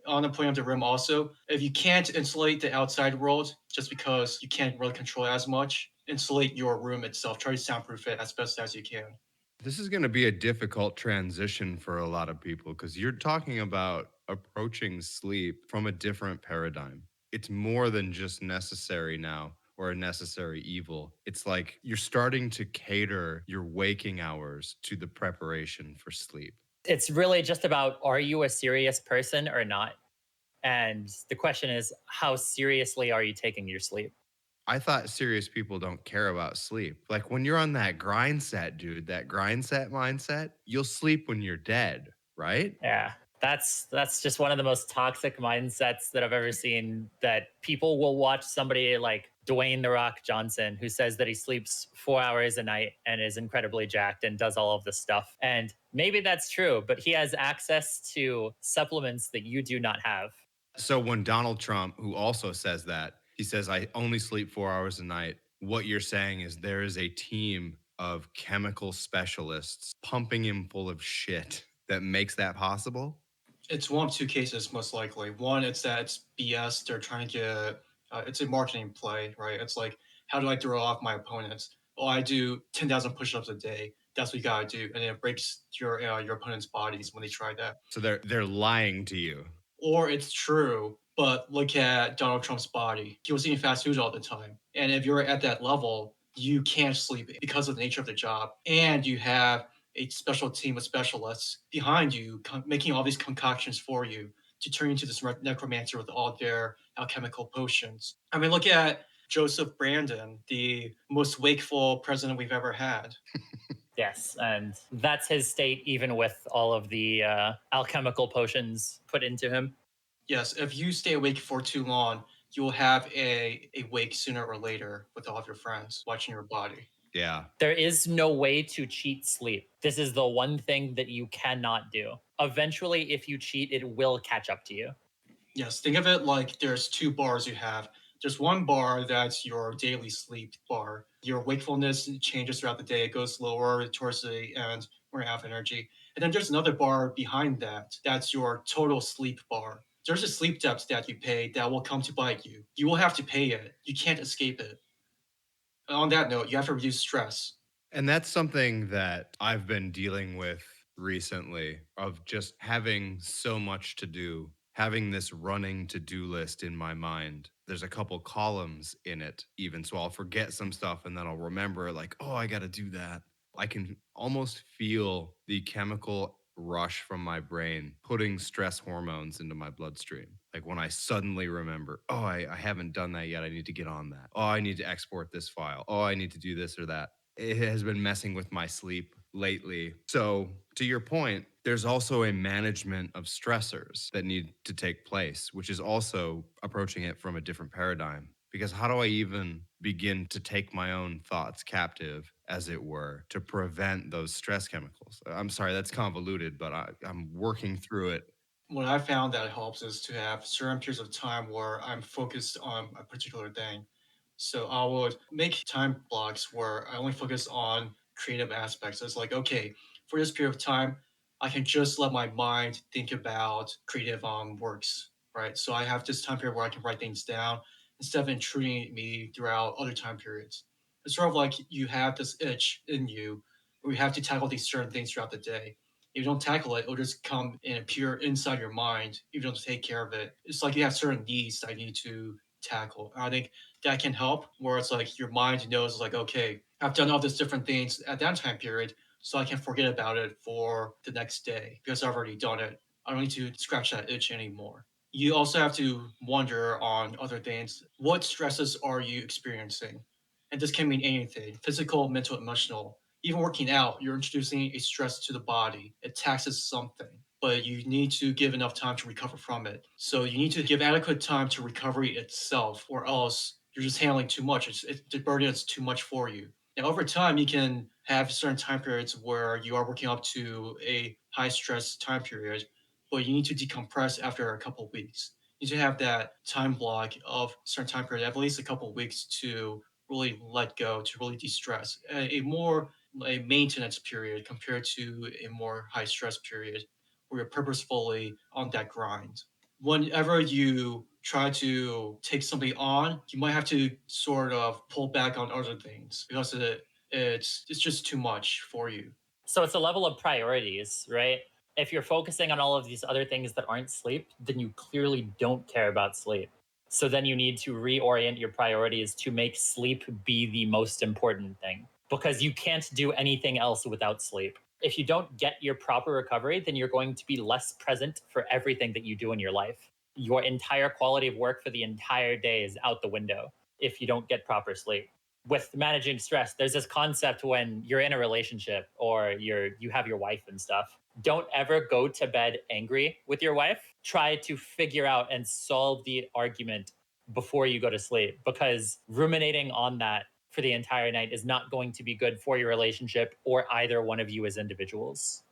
On the point of the room, also, if you can't insulate the outside world just because you can't really control it as much, insulate your room itself. Try to soundproof it as best as you can. This is going to be a difficult transition for a lot of people because you're talking about approaching sleep from a different paradigm. It's more than just necessary now or a necessary evil. It's like you're starting to cater your waking hours to the preparation for sleep. It's really just about, are you a serious person or not? And the question is, how seriously are you taking your sleep? I thought serious people don't care about sleep. Like when you're on that grind set, dude, that grind set mindset, you'll sleep when you're dead, right? Yeah. That's just one of the most toxic mindsets that I've ever seen, that people will watch somebody like Dwayne the Rock Johnson, who says that he sleeps 4 hours a night and is incredibly jacked and does all of this stuff. And maybe that's true, but he has access to supplements that you do not have. So when Donald Trump, who also says that, he says, I only sleep 4 hours a night. What you're saying is there is a team of chemical specialists pumping him full of shit that makes that possible. It's one of two cases, most likely. One, it's that it's BS. They're trying to get, it's a marketing play, right? It's like, how do I throw off my opponents? Well, I do 10,000 push ups a day. That's what you gotta do. And it breaks your opponent's bodies when they try that. So they're lying to you. Or it's true, but look at Donald Trump's body. He was eating fast food all the time. And if you're at that level, you can't sleep because of the nature of the job. And you have a special team of specialists behind you making all these concoctions for you to turn you into this necromancer with all their alchemical potions. I mean, look at Joseph Brandon, the most wakeful president we've ever had. Yes, and that's his state, even with all of the alchemical potions put into him. Yes, if you stay awake for too long, you will have a wake sooner or later with all of your friends watching your body. Yeah. There is no way to cheat sleep. This is the one thing that you cannot do. Eventually, if you cheat, it will catch up to you. Yes, think of it like there's two bars you have. There's one bar that's your daily sleep bar. Your wakefulness changes throughout the day. It goes lower towards the end when you have energy. And then there's another bar behind that. That's your total sleep bar. There's a sleep debt that you pay that will come to bite you. You will have to pay it. You can't escape it. On that note, you have to reduce stress. And that's something that I've been dealing with recently of just having so much to do, having this running to-do list in my mind. There's a couple columns in it even, so I'll forget some stuff and then I'll remember like, oh, I got to do that. I can almost feel the chemical rush from my brain, putting stress hormones into my bloodstream. Like when I suddenly remember, oh, I haven't done that yet. I need to get on that. Oh, I need to export this file. Oh, I need to do this or that. It has been messing with my sleep lately. So, to your point, there's also a management of stressors that need to take place, which is also approaching it from a different paradigm. Because how do I even begin to take my own thoughts captive, as it were, to prevent those stress chemicals? I'm sorry, that's convoluted, but I'm working through it. What I found that helps is to have certain periods of time where I'm focused on a particular thing. So I would make time blocks where I only focus on creative aspects. It's like, okay, for this period of time, I can just let my mind think about creative works, right? So I have this time period where I can write things down instead of intruding me throughout other time periods. It's sort of like you have this itch in you where you have to tackle these certain things throughout the day. If you don't tackle it, it'll just come and appear inside your mind if you don't take care of it. It's like you have certain needs that you need to tackle. And I think that can help where it's like your mind knows like, okay, I've done all these different things at that time period, so I can forget about it for the next day because I've already done it. I don't need to scratch that itch anymore. You also have to wonder on other things. What stresses are you experiencing? And this can mean anything: physical, mental, emotional. Even working out, you're introducing a stress to the body. It taxes something, but you need to give enough time to recover from it. So you need to give adequate time to recovery itself, or else you're just handling too much. The burden is too much for you. Now, over time, you can have certain time periods where you are working up to a high stress time period, but you need to decompress after a couple of weeks. You need to have that time block of certain time period, at least a couple of weeks to really let go, to really de-stress. A maintenance period compared to a more high stress period where you're purposefully on that grind. Whenever you try to take something on, you might have to sort of pull back on other things because it's just too much for you. So it's a level of priorities, right? If you're focusing on all of these other things that aren't sleep, then you clearly don't care about sleep. So then you need to reorient your priorities to make sleep be the most important thing because you can't do anything else without sleep. If you don't get your proper recovery, then you're going to be less present for everything that you do in your life. Your entire quality of work for the entire day is out the window if you don't get proper sleep. With managing stress, there's this concept when you're in a relationship or you have your wife and stuff. Don't ever go to bed angry with your wife. Try to figure out and solve the argument before you go to sleep because ruminating on that for the entire night is not going to be good for your relationship or either one of you as individuals.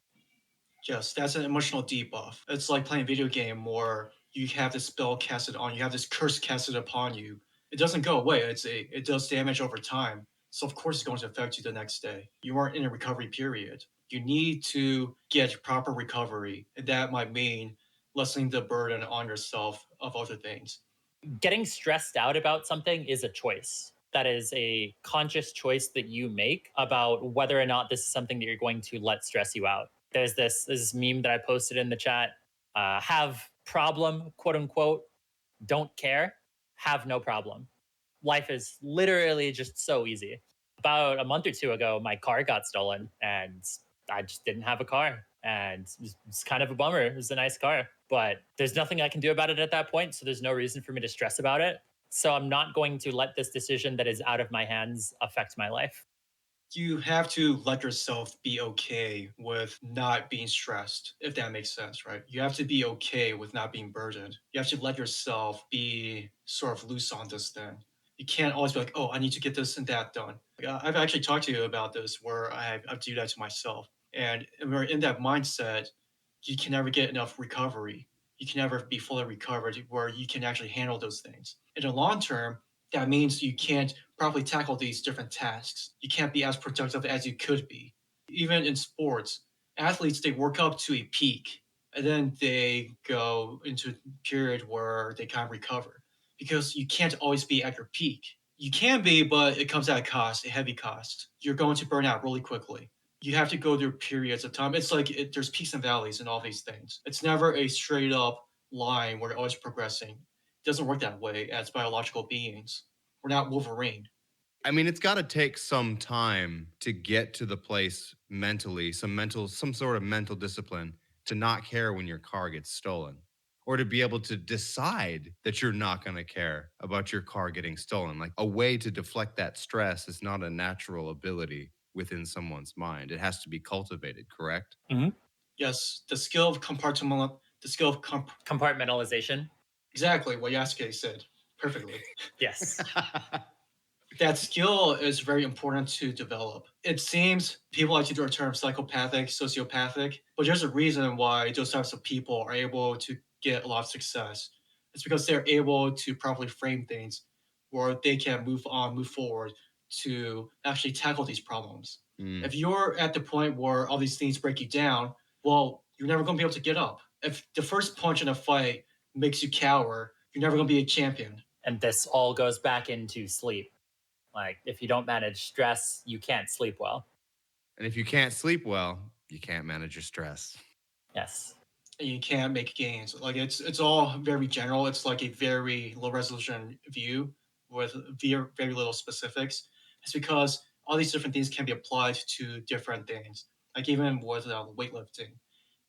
Yes, that's an emotional debuff. It's like playing a video game where you have this spell casted on you, have this curse casted upon you. It doesn't go away. It does damage over time. So of course it's going to affect you the next day. You aren't in a recovery period. You need to get proper recovery, and that might mean lessening the burden on yourself of other things. Getting stressed out about something is a choice. That is a conscious choice that you make about whether or not this is something that you're going to let stress you out. There's this meme that I posted in the chat. Have problem, quote unquote, don't care, have no problem. Life is literally just so easy. About a month or two ago, my car got stolen and I just didn't have a car. And it's kind of a bummer. It was a nice car, but there's nothing I can do about it at that point. So there's no reason for me to stress about it. So I'm not going to let this decision that is out of my hands affect my life. You have to let yourself be okay with not being stressed, if that makes sense, right? You have to be okay with not being burdened. You have to let yourself be sort of loose on this thing. You can't always be like, oh, I need to get this and that done. I've actually talked to you about this where I do that to myself. And when we're in that mindset, you can never get enough recovery. You can never be fully recovered where you can actually handle those things. In the long term, that means you can't properly tackle these different tasks. You can't be as productive as you could be. Even in sports, athletes they work up to a peak and then they go into a period where they kind of recover because you can't always be at your peak. You can be, but it comes at a cost, a heavy cost. You're going to burn out really quickly. You have to go through periods of time. It's like there's peaks and valleys in all these things. It's never a straight up line where you're always progressing. It doesn't work that way as biological beings. We're not Wolverine. I mean, it's got to take some time to get to the place mentally, some sort of mental discipline to not care when your car gets stolen, or to be able to decide that you're not going to care about your car getting stolen. Like a way to deflect that stress is not a natural ability within someone's mind. It has to be cultivated, correct? Yes, the skill of Compartmentalization. exactly what Yasuke said perfectly. Yes. That skill is very important to develop. It seems people like to use the term psychopathic, sociopathic, but there's a reason why those types of people are able to get a lot of success. It's because they're able to properly frame things where they can move on, move forward to actually tackle these problems. Mm. If you're at the point where all these things break you down, well, you're never going to be able to get up. If the first punch in a fight makes you cower, you're never going to be a champion. And this all goes back into sleep. Like, if you don't manage stress, you can't sleep well. And if you can't sleep well, you can't manage your stress. Yes. And you can't make gains. Like it's all very general. It's like a very low resolution view with very little specifics. It's because all these different things can be applied to different things. Like even with weightlifting,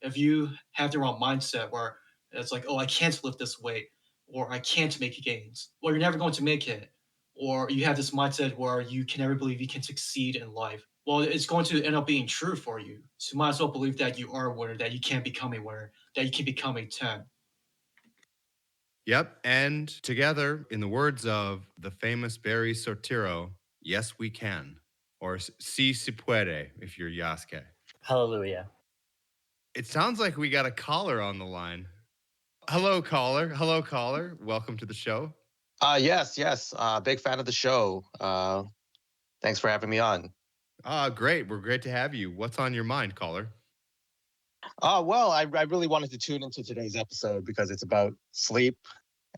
if you have the wrong mindset where it's like, oh, I can't lift this weight, or I can't make gains, well, you're never going to make it. Or you have this mindset where you can never believe you can succeed in life. Well, it's going to end up being true for you. So you might as well believe that you are a winner, that you can become a winner, that you can become a 10. Yep. And together, in the words of the famous Barry Sortiro, yes, we can. Or si se puede if you're Yasuke. Hallelujah. It sounds like we got a caller on the line. Hello, caller. Hello, caller. Welcome to the show. Yes. Big fan of the show. Thanks for having me on. Great. We're great to have you. What's on your mind, caller? Well, I really wanted to tune into today's episode because it's about sleep,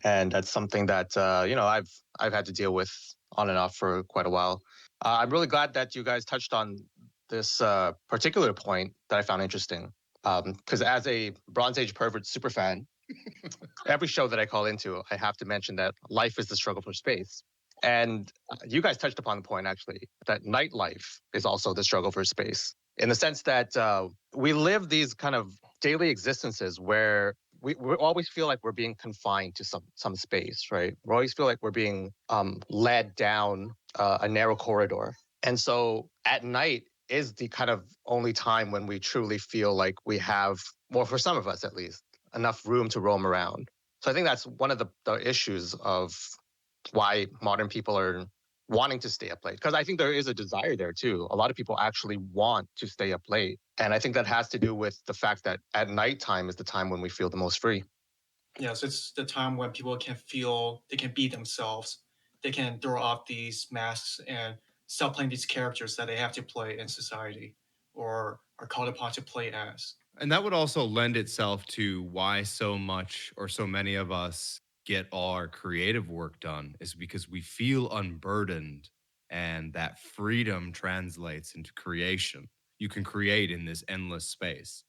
and that's something that I've had to deal with on and off for quite a while. I'm really glad that you guys touched on this particular point that I found interesting. Because as a Bronze Age pervert super fan, every show that I call into, I have to mention that life is the struggle for space. And you guys touched upon the point, actually, that nightlife is also the struggle for space in the sense that we live these kind of daily existences where we always feel like we're being confined to some space, right? We always feel like we're being led down a narrow corridor. And so at night is the kind of only time when we truly feel like we have, well, for some of us at least, enough room to roam around. So I think that's one of the issues of why modern people are wanting to stay up late, because I think there is a desire there too. A lot of people actually want to stay up late. And I think that has to do with the fact that at nighttime is the time when we feel the most free. Yes, it's the time when people can feel they can be themselves. They can throw off these masks and stop playing these characters that they have to play in society or are called upon to play as. And that would also lend itself to why so much or so many of us get all our creative work done is because we feel unburdened, and that freedom translates into creation. You can create in this endless space.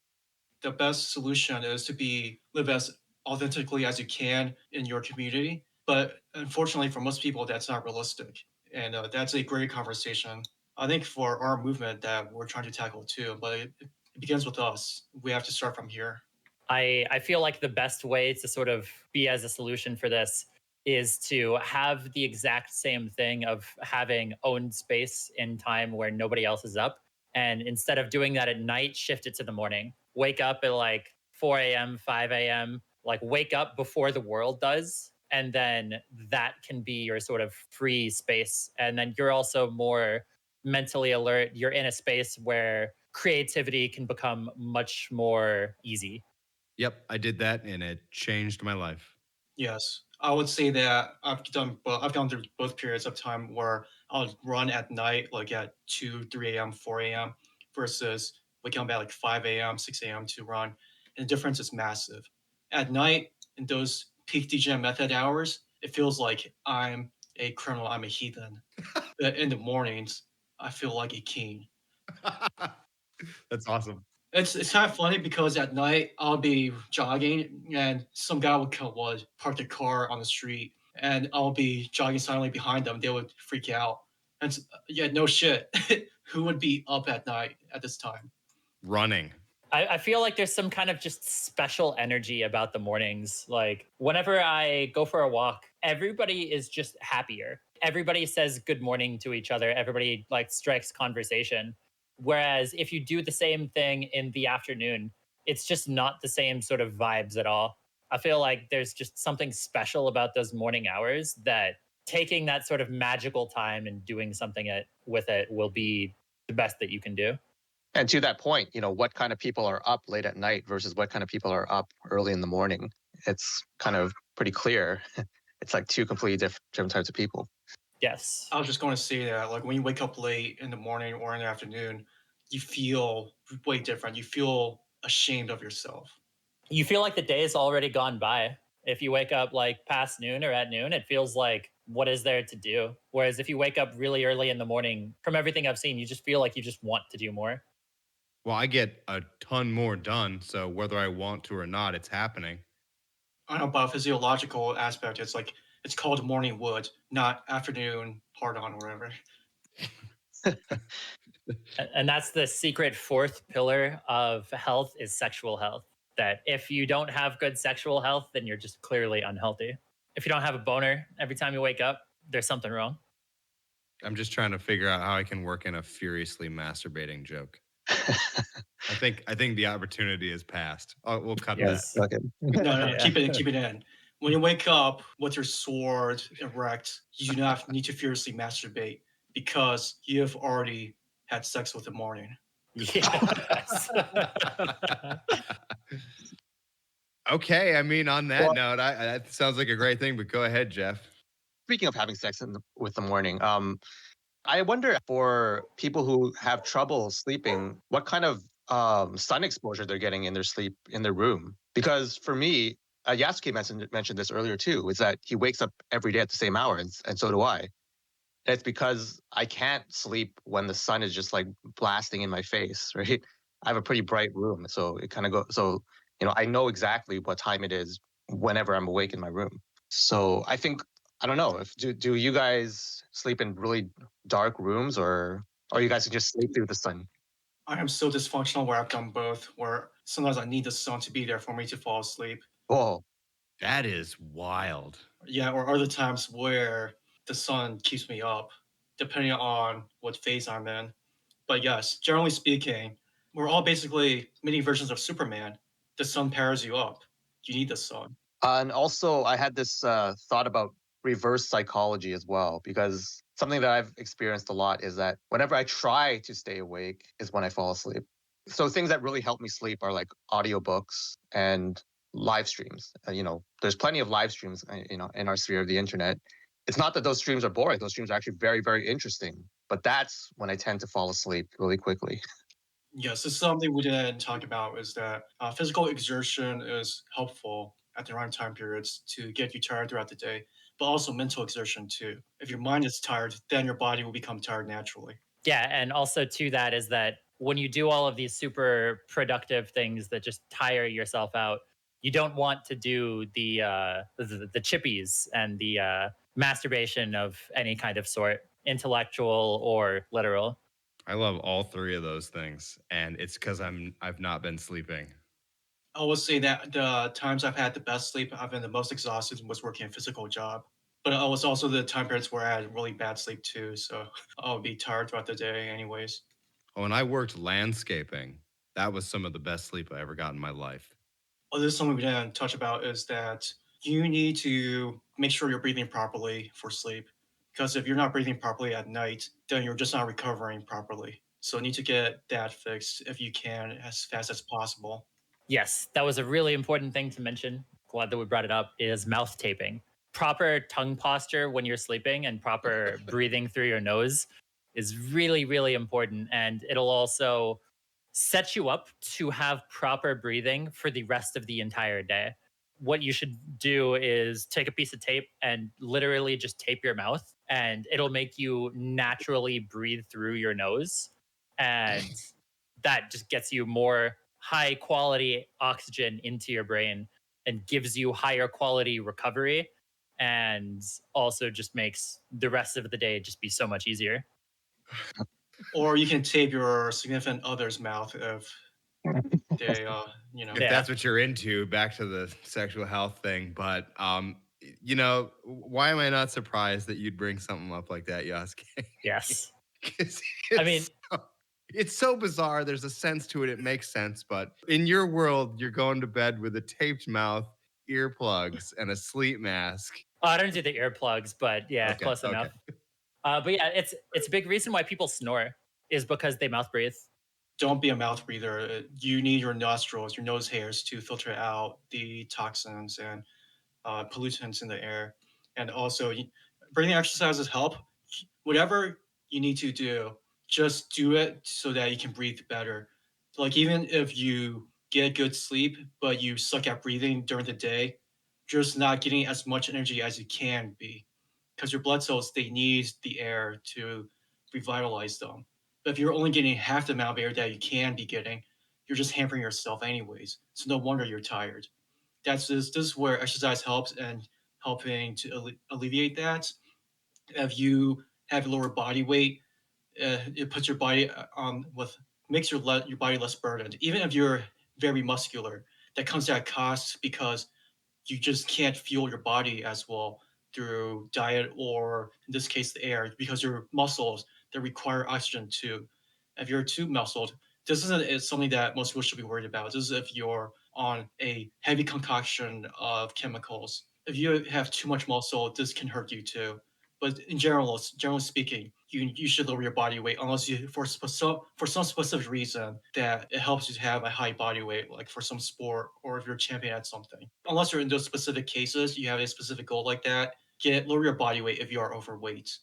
The best solution is to live as authentically as you can in your community. But unfortunately, for most people, that's not realistic. And that's a great conversation. I think for our movement that we're trying to tackle too, but it begins with us. We have to start from here. I feel like the best way to sort of be as a solution for this is to have the exact same thing of having owned space in time where nobody else is up. And instead of doing that at night, shift it to the morning. Wake up at like 4 a.m., 5 a.m., like wake up before the world does. And then that can be your sort of free space. And then you're also more mentally alert. You're in a space where creativity can become much more easy. Yep, I did that and it changed my life. Yes, I would say that I've gone through both periods of time where I'll run at night, like at 2, 3 a.m., 4 a.m., versus waking up at like 5 a.m., 6 a.m. to run. And the difference is massive. At night, in those peak degen method hours, it feels like I'm a criminal, I'm a heathen. But in the mornings, I feel like a king. That's awesome. It's kind of funny because at night I'll be jogging and some guy would park the car on the street and I'll be jogging silently behind them. They would freak out Yeah, no shit. Who would be up at night at this time? Running. I feel like there's some kind of just special energy about the mornings. Like whenever I go for a walk, everybody is just happier. Everybody says good morning to each other. Everybody like strikes conversation. Whereas if you do the same thing in the afternoon, it's just not the same sort of vibes at all. I feel like there's just something special about those morning hours that taking that sort of magical time and doing something with it will be the best that you can do. And to that point, what kind of people are up late at night versus what kind of people are up early in the morning? It's kind of pretty clear. It's like two completely different types of people. Yes. I was just going to say that, like, when you wake up late in the morning or in the afternoon, you feel way different. You feel ashamed of yourself. You feel like the day is already gone by. If you wake up like past noon or at noon, it feels like what is there to do? Whereas if you wake up really early in the morning, from everything I've seen, you just feel like you just want to do more. Well, I get a ton more done, so whether I want to or not, it's happening. I don't know about physiological aspect. It's like it's called morning wood, not afternoon hard on or whatever. And that's the secret fourth pillar of health is sexual health. That if you don't have good sexual health, then you're just clearly unhealthy. If you don't have a boner every time you wake up, there's something wrong. I'm just trying to figure out how I can work in a furiously masturbating joke. I think the opportunity is passed. Oh, we'll cut Yes. that. Okay. No, Yeah. keep it in. When you wake up with your sword erect, you do not need to furiously masturbate because you have already had sex with the morning. Yes. Okay, I mean, on that Well, note, that sounds like a great thing. But go ahead, Jeff. speaking of having sex with the morning, I wonder for people who have trouble sleeping, what kind of sun exposure they're getting in their sleep in their room. Because for me, Yasuke mentioned this earlier too, is that he wakes up every day at the same hour, and so do I. And it's because I can't sleep when the sun is just like blasting in my face, right? I have a pretty bright room, so it kind of goes. So I know exactly what time it is whenever I'm awake in my room. So I think I don't know if do you guys sleep in really dark rooms or you guys can just sleep through the sun? I am so dysfunctional where I've done both, where sometimes I need the sun to be there for me to fall asleep. Oh, That is wild. Yeah, or other times where the sun keeps me up, depending on what phase I'm in. But yes, generally speaking, we're all basically mini versions of Superman. The sun powers you up. You need the sun. and also I had this thought about reverse psychology as well, because something that I've experienced a lot is that whenever I try to stay awake is when I fall asleep. So things that really help me sleep are like audiobooks and live streams. There's plenty of live streams, in our sphere of the internet. It's not that those streams are boring. Those streams are actually very, very interesting. But that's when I tend to fall asleep really quickly. Yes, this is something we didn't talk about is that physical exertion is helpful at the right time periods to get you tired throughout the day, but also mental exertion too. If your mind is tired, then your body will become tired naturally. Yeah, and also to that is that when you do all of these super productive things that just tire yourself out, you don't want to do the chippies and the masturbation of any kind of sort, intellectual or literal. I love all three of those things, and it's because I've not been sleeping. I will say that the times I've had the best sleep, I've been the most exhausted was working a physical job. But it was also the time periods where I had really bad sleep too, so I would be tired throughout the day anyways. Oh, and I worked landscaping. That was some of the best sleep I ever got in my life. Oh, this is something we didn't touch about is that you need to make sure you're breathing properly for sleep. Because if you're not breathing properly at night, then you're just not recovering properly. So you need to get that fixed if you can as fast as possible. Yes, that was a really important thing to mention. Glad that we brought it up is mouth taping. Proper tongue posture when you're sleeping and proper breathing through your nose is really, really important. And it'll also set you up to have proper breathing for the rest of the entire day. What you should do is take a piece of tape and literally just tape your mouth, and it'll make you naturally breathe through your nose. And that just gets you more high quality oxygen into your brain and gives you higher quality recovery, and also just makes the rest of the day just be so much easier. Or you can tape your significant other's mouth if they, If Yeah. that's what you're into, back to the sexual health thing. But why am I not surprised that you'd bring something up like that, Yasuke? Yes. 'Cause I mean, it's so bizarre. There's a sense to it. It makes sense. But in your world, you're going to bed with a taped mouth, earplugs, and a sleep mask. I don't do the earplugs, but yeah, Okay, close okay. enough. But yeah, it's a big reason why people snore is because they mouth breathe. don't be a mouth breather. You need your nostrils, your nose hairs to filter out the toxins and pollutants in the air. And also, breathing exercises help. Whatever you need to do, just do it so that you can breathe better. Like, even if you get good sleep, but you suck at breathing during the day, you're just not getting as much energy as you can be because your blood cells, they need the air to revitalize them. But if you're only getting half the amount of air that you can be getting, you're just hampering yourself anyways. So no wonder you're tired. This is where exercise helps and helping to alleviate that. If you have lower body weight, it puts your body on with makes your body less burdened. Even if you're very muscular, that comes at a cost because you just can't fuel your body as well through diet or in this case the air because your muscles they require oxygen too. If you're too muscled, this isn't it's something that most people should be worried about. This is if you're on a heavy concoction of chemicals. If you have too much muscle, this can hurt you too. But in generally speaking, you should lower your body weight unless you for some specific reason that it helps you to have a high body weight, like for some sport or if you're a champion at something. Unless you're in those specific cases, you have a specific goal like that. Lower your body weight if you are overweight.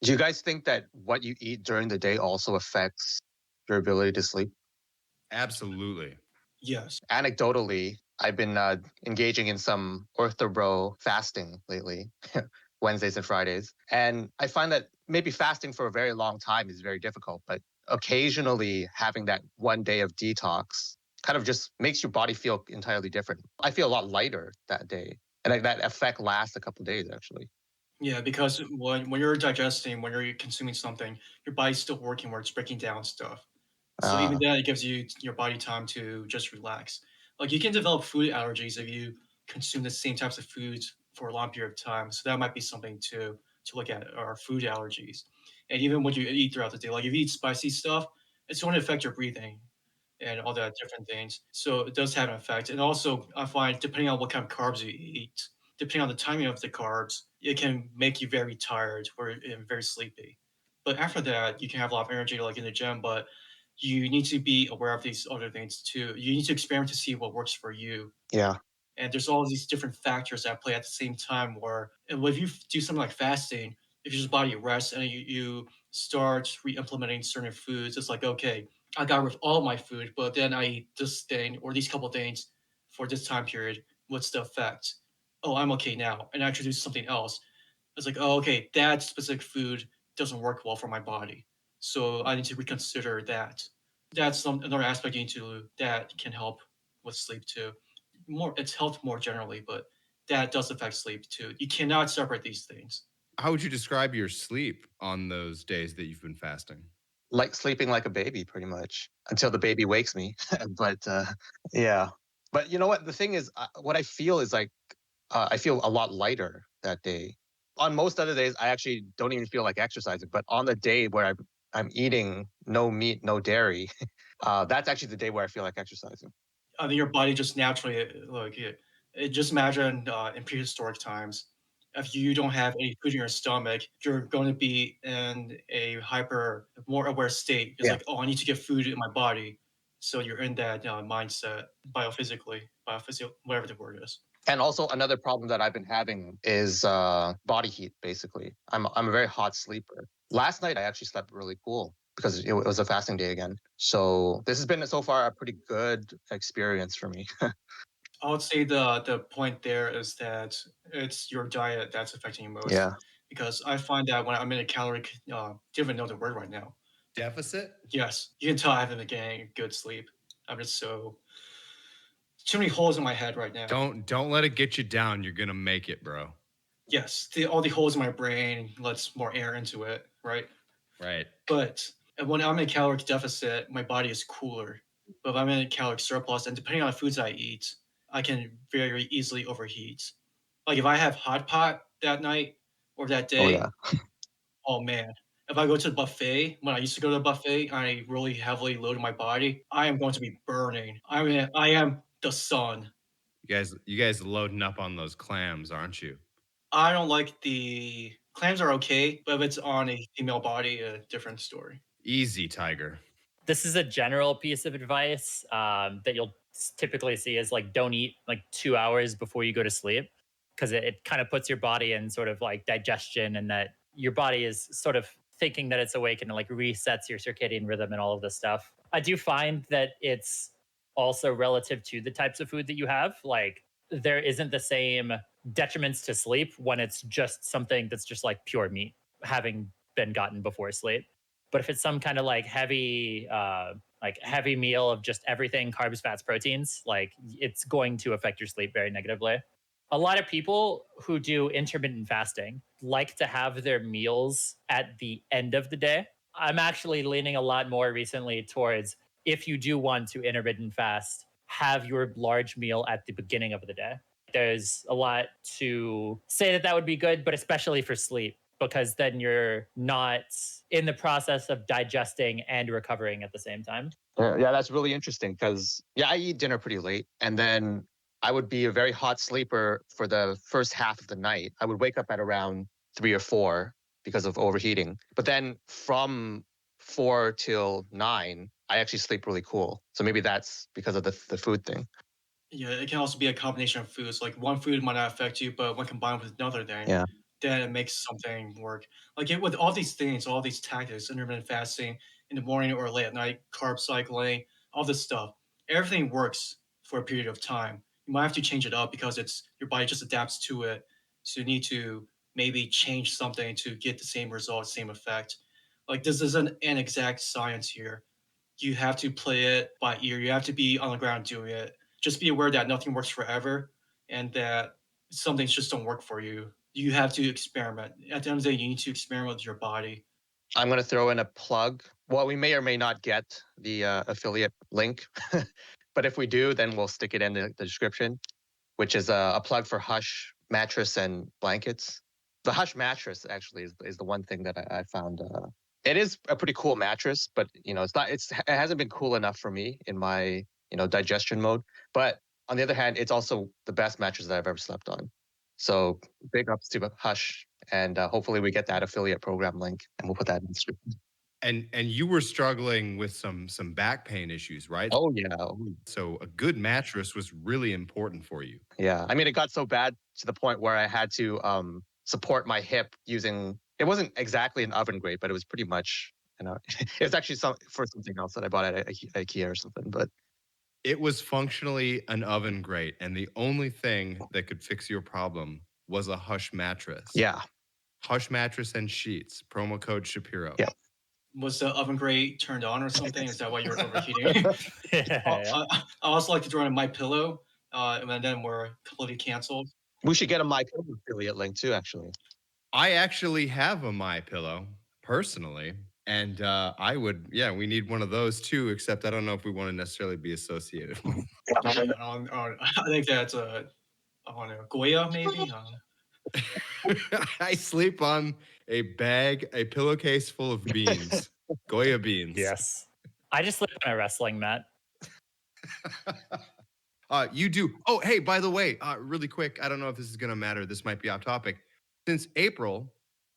Do you guys think that what you eat during the day also affects your ability to sleep? Absolutely. Yes. Anecdotally, I've been engaging in some orthobro fasting lately, Wednesdays and Fridays. And I find that maybe fasting for a very long time is very difficult, but occasionally having that one day of detox kind of just makes your body feel entirely different. I feel a lot lighter that day. And like that effect lasts a couple of days, actually. Yeah, because when you're digesting, when you're consuming something, your body's still working where it's breaking down stuff. So even Uh, then, it gives you your body time to just relax. Like you can develop food allergies if you consume the same types of foods for a long period of time. So that might be something to look at are food allergies, and even what you eat throughout the day. Like if you eat spicy stuff, it's going to affect your breathing and all that different things. So it does have an effect. And also, I find depending on what kind of carbs you eat, depending on the timing of the carbs, it can make you very tired or very sleepy. But after that, you can have a lot of energy, like in the gym. But you need to be aware of these other things too. You need to experiment to see what works for you. yeah. And there's all these different factors that play at the same time. Where and if you do something like fasting, if your just body rests and you start re-implementing certain foods, it's like okay, I got rid of all my food, but then I eat this thing or these couple things for this time period. What's the effect? Oh, I'm okay now, and I introduce something else. It's like, oh, okay, that specific food doesn't work well for my body, so I need to reconsider that. That's another aspect you need to that can help with sleep too. It's health more generally, but that does affect sleep too. You cannot separate these things. How would you describe your sleep on those days that you've been fasting? Like sleeping like a baby, pretty much, until the baby wakes me. But yeah. But you know what? The thing is, what I feel is like I feel a lot lighter that day. On most other days, I actually don't even feel like exercising. But on the day where I'm eating no meat, no dairy, that's actually the day where I feel like exercising. I think your body just naturally like just imagine in prehistoric times, if you don't have any food in your stomach, you're going to be in a hyper more aware state. It's Yeah. like, oh, I need to get food in my body. So you're in that mindset biophysically, whatever the word is. And also another problem that I've been having is body heat. Basically, I'm a very hot sleeper. Last night I actually slept really cool because it was a fasting day again. So this has been so far a pretty good experience for me. I would say the point there is that it's your diet that's affecting you most. Yeah. Because I find that when I'm in a caloric, do you even know the word right now? Deficit? Yes, you can tell I haven't been getting good sleep. I'm just so too many holes in my head right now. Don't let it get you down. You're gonna make it, bro. Yes, all the holes in my brain lets more air into it, right? Right. But when I'm in caloric deficit, my body is cooler. But if I'm in caloric surplus, and depending on the foods I eat, I can very easily overheat. Like if I have hot pot that night or that Oh yeah. day, oh man. If I go to the buffet, when I used to go to the buffet, I really heavily loaded my body. I am going to be burning. I am the sun. You guys loading up on those clams, aren't you? I don't like the clams are okay, but if it's on a female body, a different story. Easy, Tiger. This is a general piece of advice that you'll typically see is like don't eat like 2 hours before you go to sleep because it kind of puts your body in sort of like digestion and that your body is sort of thinking that it's awake and it like resets your circadian rhythm and all of this stuff. I do find that it's also relative to the types of food that you have. Like there isn't the same detriments to sleep when it's just something that's just like pure meat having been gotten before sleep. But if it's some kind of like heavy meal of just everything, carbs, fats, proteins, like it's going to affect your sleep very negatively. A lot of people who do intermittent fasting like to have their meals at the end of the day. I'm actually leaning a lot more recently towards if you do want to intermittent fast, have your large meal at the beginning of the day. There's a lot to say that that would be good, but especially for sleep, because then you're not in the process of digesting and recovering at the same time. Yeah, that's really interesting because yeah, I eat dinner pretty late, and then I would be a very hot sleeper for the first half of the night. I would wake up at around 3 or 4 because of overheating, but then from 4 till 9, I actually sleep really cool. So maybe that's because of the food thing. Yeah, it can also be a combination of foods. Like one food might not affect you, but when combined with another, Yeah. then it makes something work. Like with all these things, all these tactics, intermittent fasting in the morning or late at night, carb cycling, all this stuff, everything works for a period of time. You might have to change it up because it's your body just adapts to it. So you need to maybe change something to get the same result, same effect. Like this isn't an exact science here. You have to play it by ear. You have to be on the ground doing it. Just be aware that nothing works forever and that some things just don't work for you. You have to experiment. At the end of the day, you need to experiment with your body. I'm going to throw in a plug. Well, we may or may not get the affiliate link, but if we do, then we'll stick it in the description, which is a plug for Hush mattress and blankets. The Hush mattress actually is the one thing that I found. It is a pretty cool mattress, but it's not. It hasn't been cool enough for me in my digestion mode. But on the other hand, it's also the best mattress that I've ever slept on. So big ups to Hush, and hopefully we get that affiliate program link, and we'll put that in the description. And you were struggling with some back pain issues, right? Oh yeah, So a good mattress was really important for you. yeah. I mean, it got so bad to the point where I had to support my hip using. It wasn't exactly an oven grate, but it was pretty much. It was actually for something else that I bought at IKEA or something. But It was functionally an oven grate, and the only thing that could fix your problem was a Hush mattress. yeah, Hush mattress and sheets. Promo code Shapiro. Yeah. Was the oven grate turned on or something? Is that why you're overheating? I also like to throw in my pillow, and then we're completely canceled. we should get a My Pillow affiliate link too. Actually, I actually have a My Pillow personally, and I would, yeah, we need one of those too. Except I don't know if we want to necessarily be associated. I think that's I don't know, Goya maybe. I don't know. I sleep on a pillowcase full of beans, Goya beans. Yes. I just sleep on a wrestling mat. You do. Oh, hey, by the way, really quick, I don't know if this is going to matter. This might be off topic. Since April,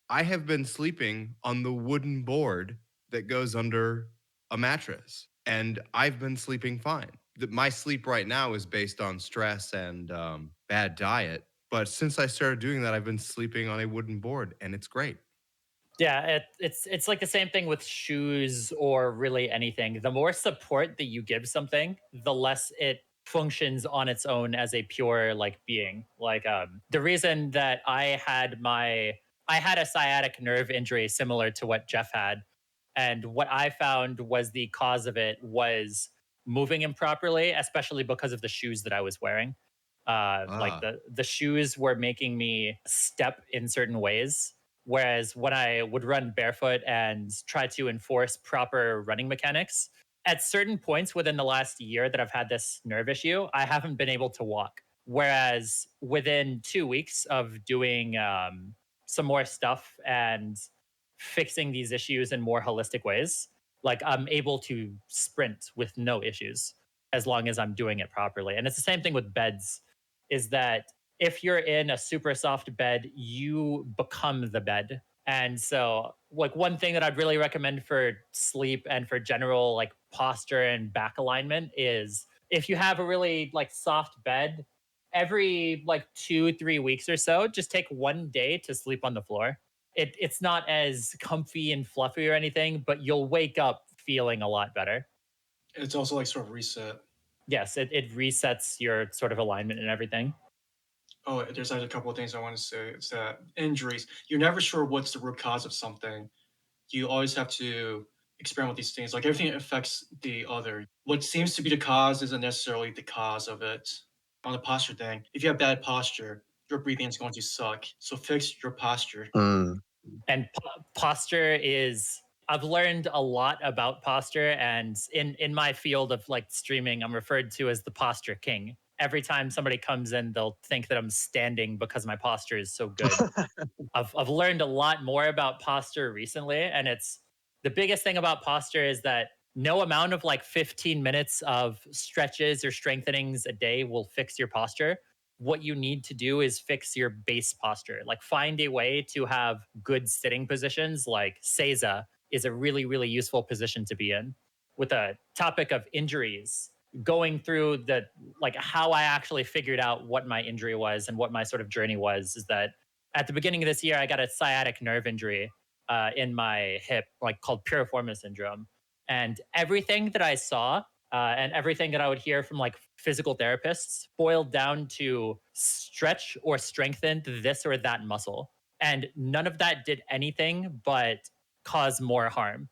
I have been sleeping on the wooden board that goes under a mattress, and I've been sleeping fine. My sleep right now is based on stress and bad diet. But since I started doing that, I've been sleeping on a wooden board, and it's great. Yeah, it's like the same thing with shoes or really anything. The more support that you give something, the less it functions on its own as a pure like being. Like the reason that I had a sciatic nerve injury similar to what Jeff had, and what I found was the cause of it was moving improperly, especially because of the shoes that I was wearing. Like the shoes were making me step in certain ways Whereas when I would run barefoot and try to enforce proper running mechanics, at certain points within the last year that I've had this nerve issue, I haven't been able to walk. Whereas within 2 weeks of doing some more stuff and fixing these issues in more holistic ways, like I'm able to sprint with no issues as long as I'm doing it properly. And it's the same thing with beds, is that if you're in a super soft bed, you become the bed. And so, like, one thing that I'd really recommend for sleep and for general like posture and back alignment is if you have a really like soft bed, every like 2 3 weeks or so, just take one day to sleep on the floor. It's not as comfy and fluffy or anything, but you'll wake up feeling a lot better. It's also like sort of reset. Yes, it resets your sort of alignment and everything. Oh, there's like a couple of things I want to say. It's that injuries, you're never sure what's the root cause of something. You always have to experiment with these things. Like everything affects the other. What seems to be the cause isn't necessarily the cause of it. On the posture thing, if you have bad posture, your breathing is going to suck. So fix your posture. Mm. And posture is, I've learned a lot about posture, and in my field of like streaming, I'm referred to as the posture king. Every time somebody comes in, they'll think that I'm standing because my posture is so good. I've learned a lot more about posture recently, and it's the biggest thing about posture is that no amount of like 15 minutes of stretches or strengthenings a day will fix your posture. What you need to do is fix your base posture. Like find a way to have good sitting positions, like Seiza is a really, really useful position to be in. With a topic of injuries, going through the like how I actually figured out what my injury was and what my sort of journey was is that at the beginning of this year, I got a sciatic nerve injury in my hip, like called piriformis syndrome. And everything that I saw and everything that I would hear from like physical therapists boiled down to stretch or strengthen this or that muscle. And none of that did anything but cause more harm.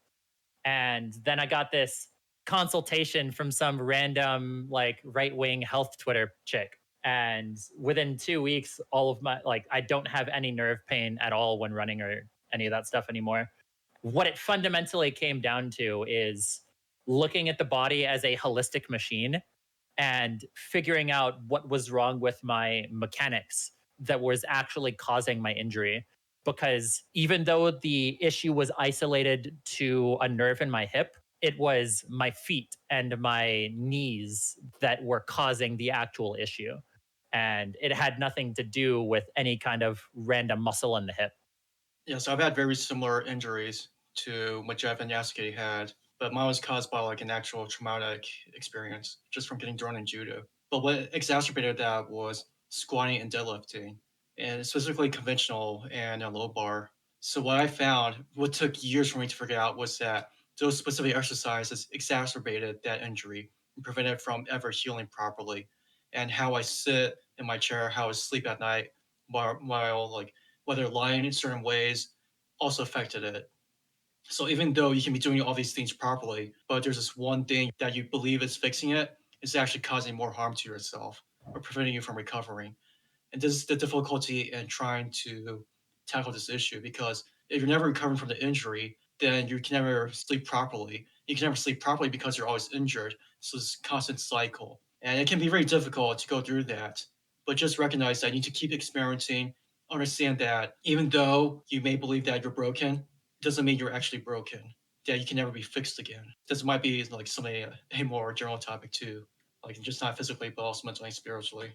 And then I got this consultation from some random like right wing health Twitter chick. And within 2 weeks, all of my like I don't have any nerve pain at all when running or any of that stuff anymore. What it fundamentally came down to is looking at the body as a holistic machine and figuring out what was wrong with my mechanics that was actually causing my injury. Because even though the issue was isolated to a nerve in my hip, it was my feet and my knees that were causing the actual issue. And it had nothing to do with any kind of random muscle in the hip. Yeah, so I've had very similar injuries to what Jeff and Yasuke had, but mine was caused by like an actual traumatic experience just from getting thrown in judo. But what exacerbated that was squatting and deadlifting, and specifically conventional and a low bar. So what I found, what took years for me to figure out, was that those specific exercises exacerbated that injury and prevented it from ever healing properly. And how I sit in my chair, how I sleep at night, while like whether lying in certain ways also affected it. So even though you can be doing all these things properly, but there's this one thing that you believe is fixing it, is actually causing more harm to yourself or preventing you from recovering. And this is the difficulty in trying to tackle this issue, because if you're never recovering from the injury, then you can never sleep properly. You can never sleep properly because you're always injured. So it's a constant cycle. And it can be very difficult to go through that. But just recognize that you need to keep experimenting. Understand that even though you may believe that you're broken, it doesn't mean you're actually broken. That you can never be fixed again. This might be like something a more general topic too, like just not physically, but also mentally and spiritually.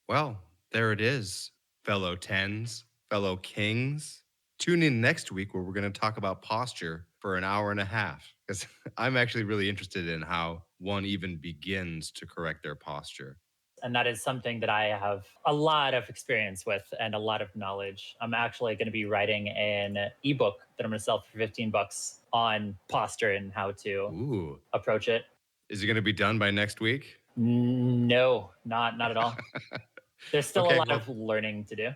Well, there it is, fellow tens, fellow kings. Tune in next week where we're going to talk about posture for an hour and a half, because I'm actually really interested in how one even begins to correct their posture. And that is something that I have a lot of experience with and a lot of knowledge. I'm actually going to be writing an ebook that I'm going to sell for $15 on posture and how to Ooh. approach it. Is it going to be done by next week? No, not at all. There's still Okay, a lot well- of learning to do.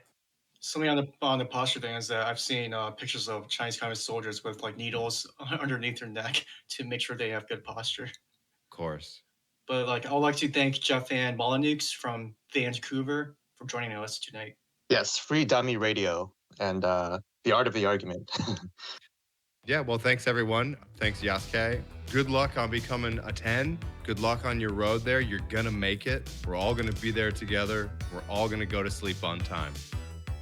Something on the posture thing is that I've seen pictures of Chinese communist soldiers with like needles underneath their neck to make sure they have good posture. Of course. But like, I'd like to thank Jeff and Molyneux from Vancouver for joining us tonight. Yes, free dummy radio. And The art of the argument. Yeah, well, thanks everyone. Thanks, Yasuke. Good luck on becoming a 10. Good luck on your road there. You're gonna make it. We're all gonna be there together. We're all gonna go to sleep on time.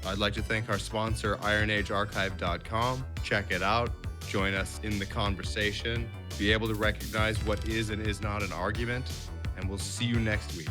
I'd like to thank our sponsor, IronAgeArchive.com. Check it out. Join us in the conversation. Be able to recognize what is and is not an argument. And we'll see you next week.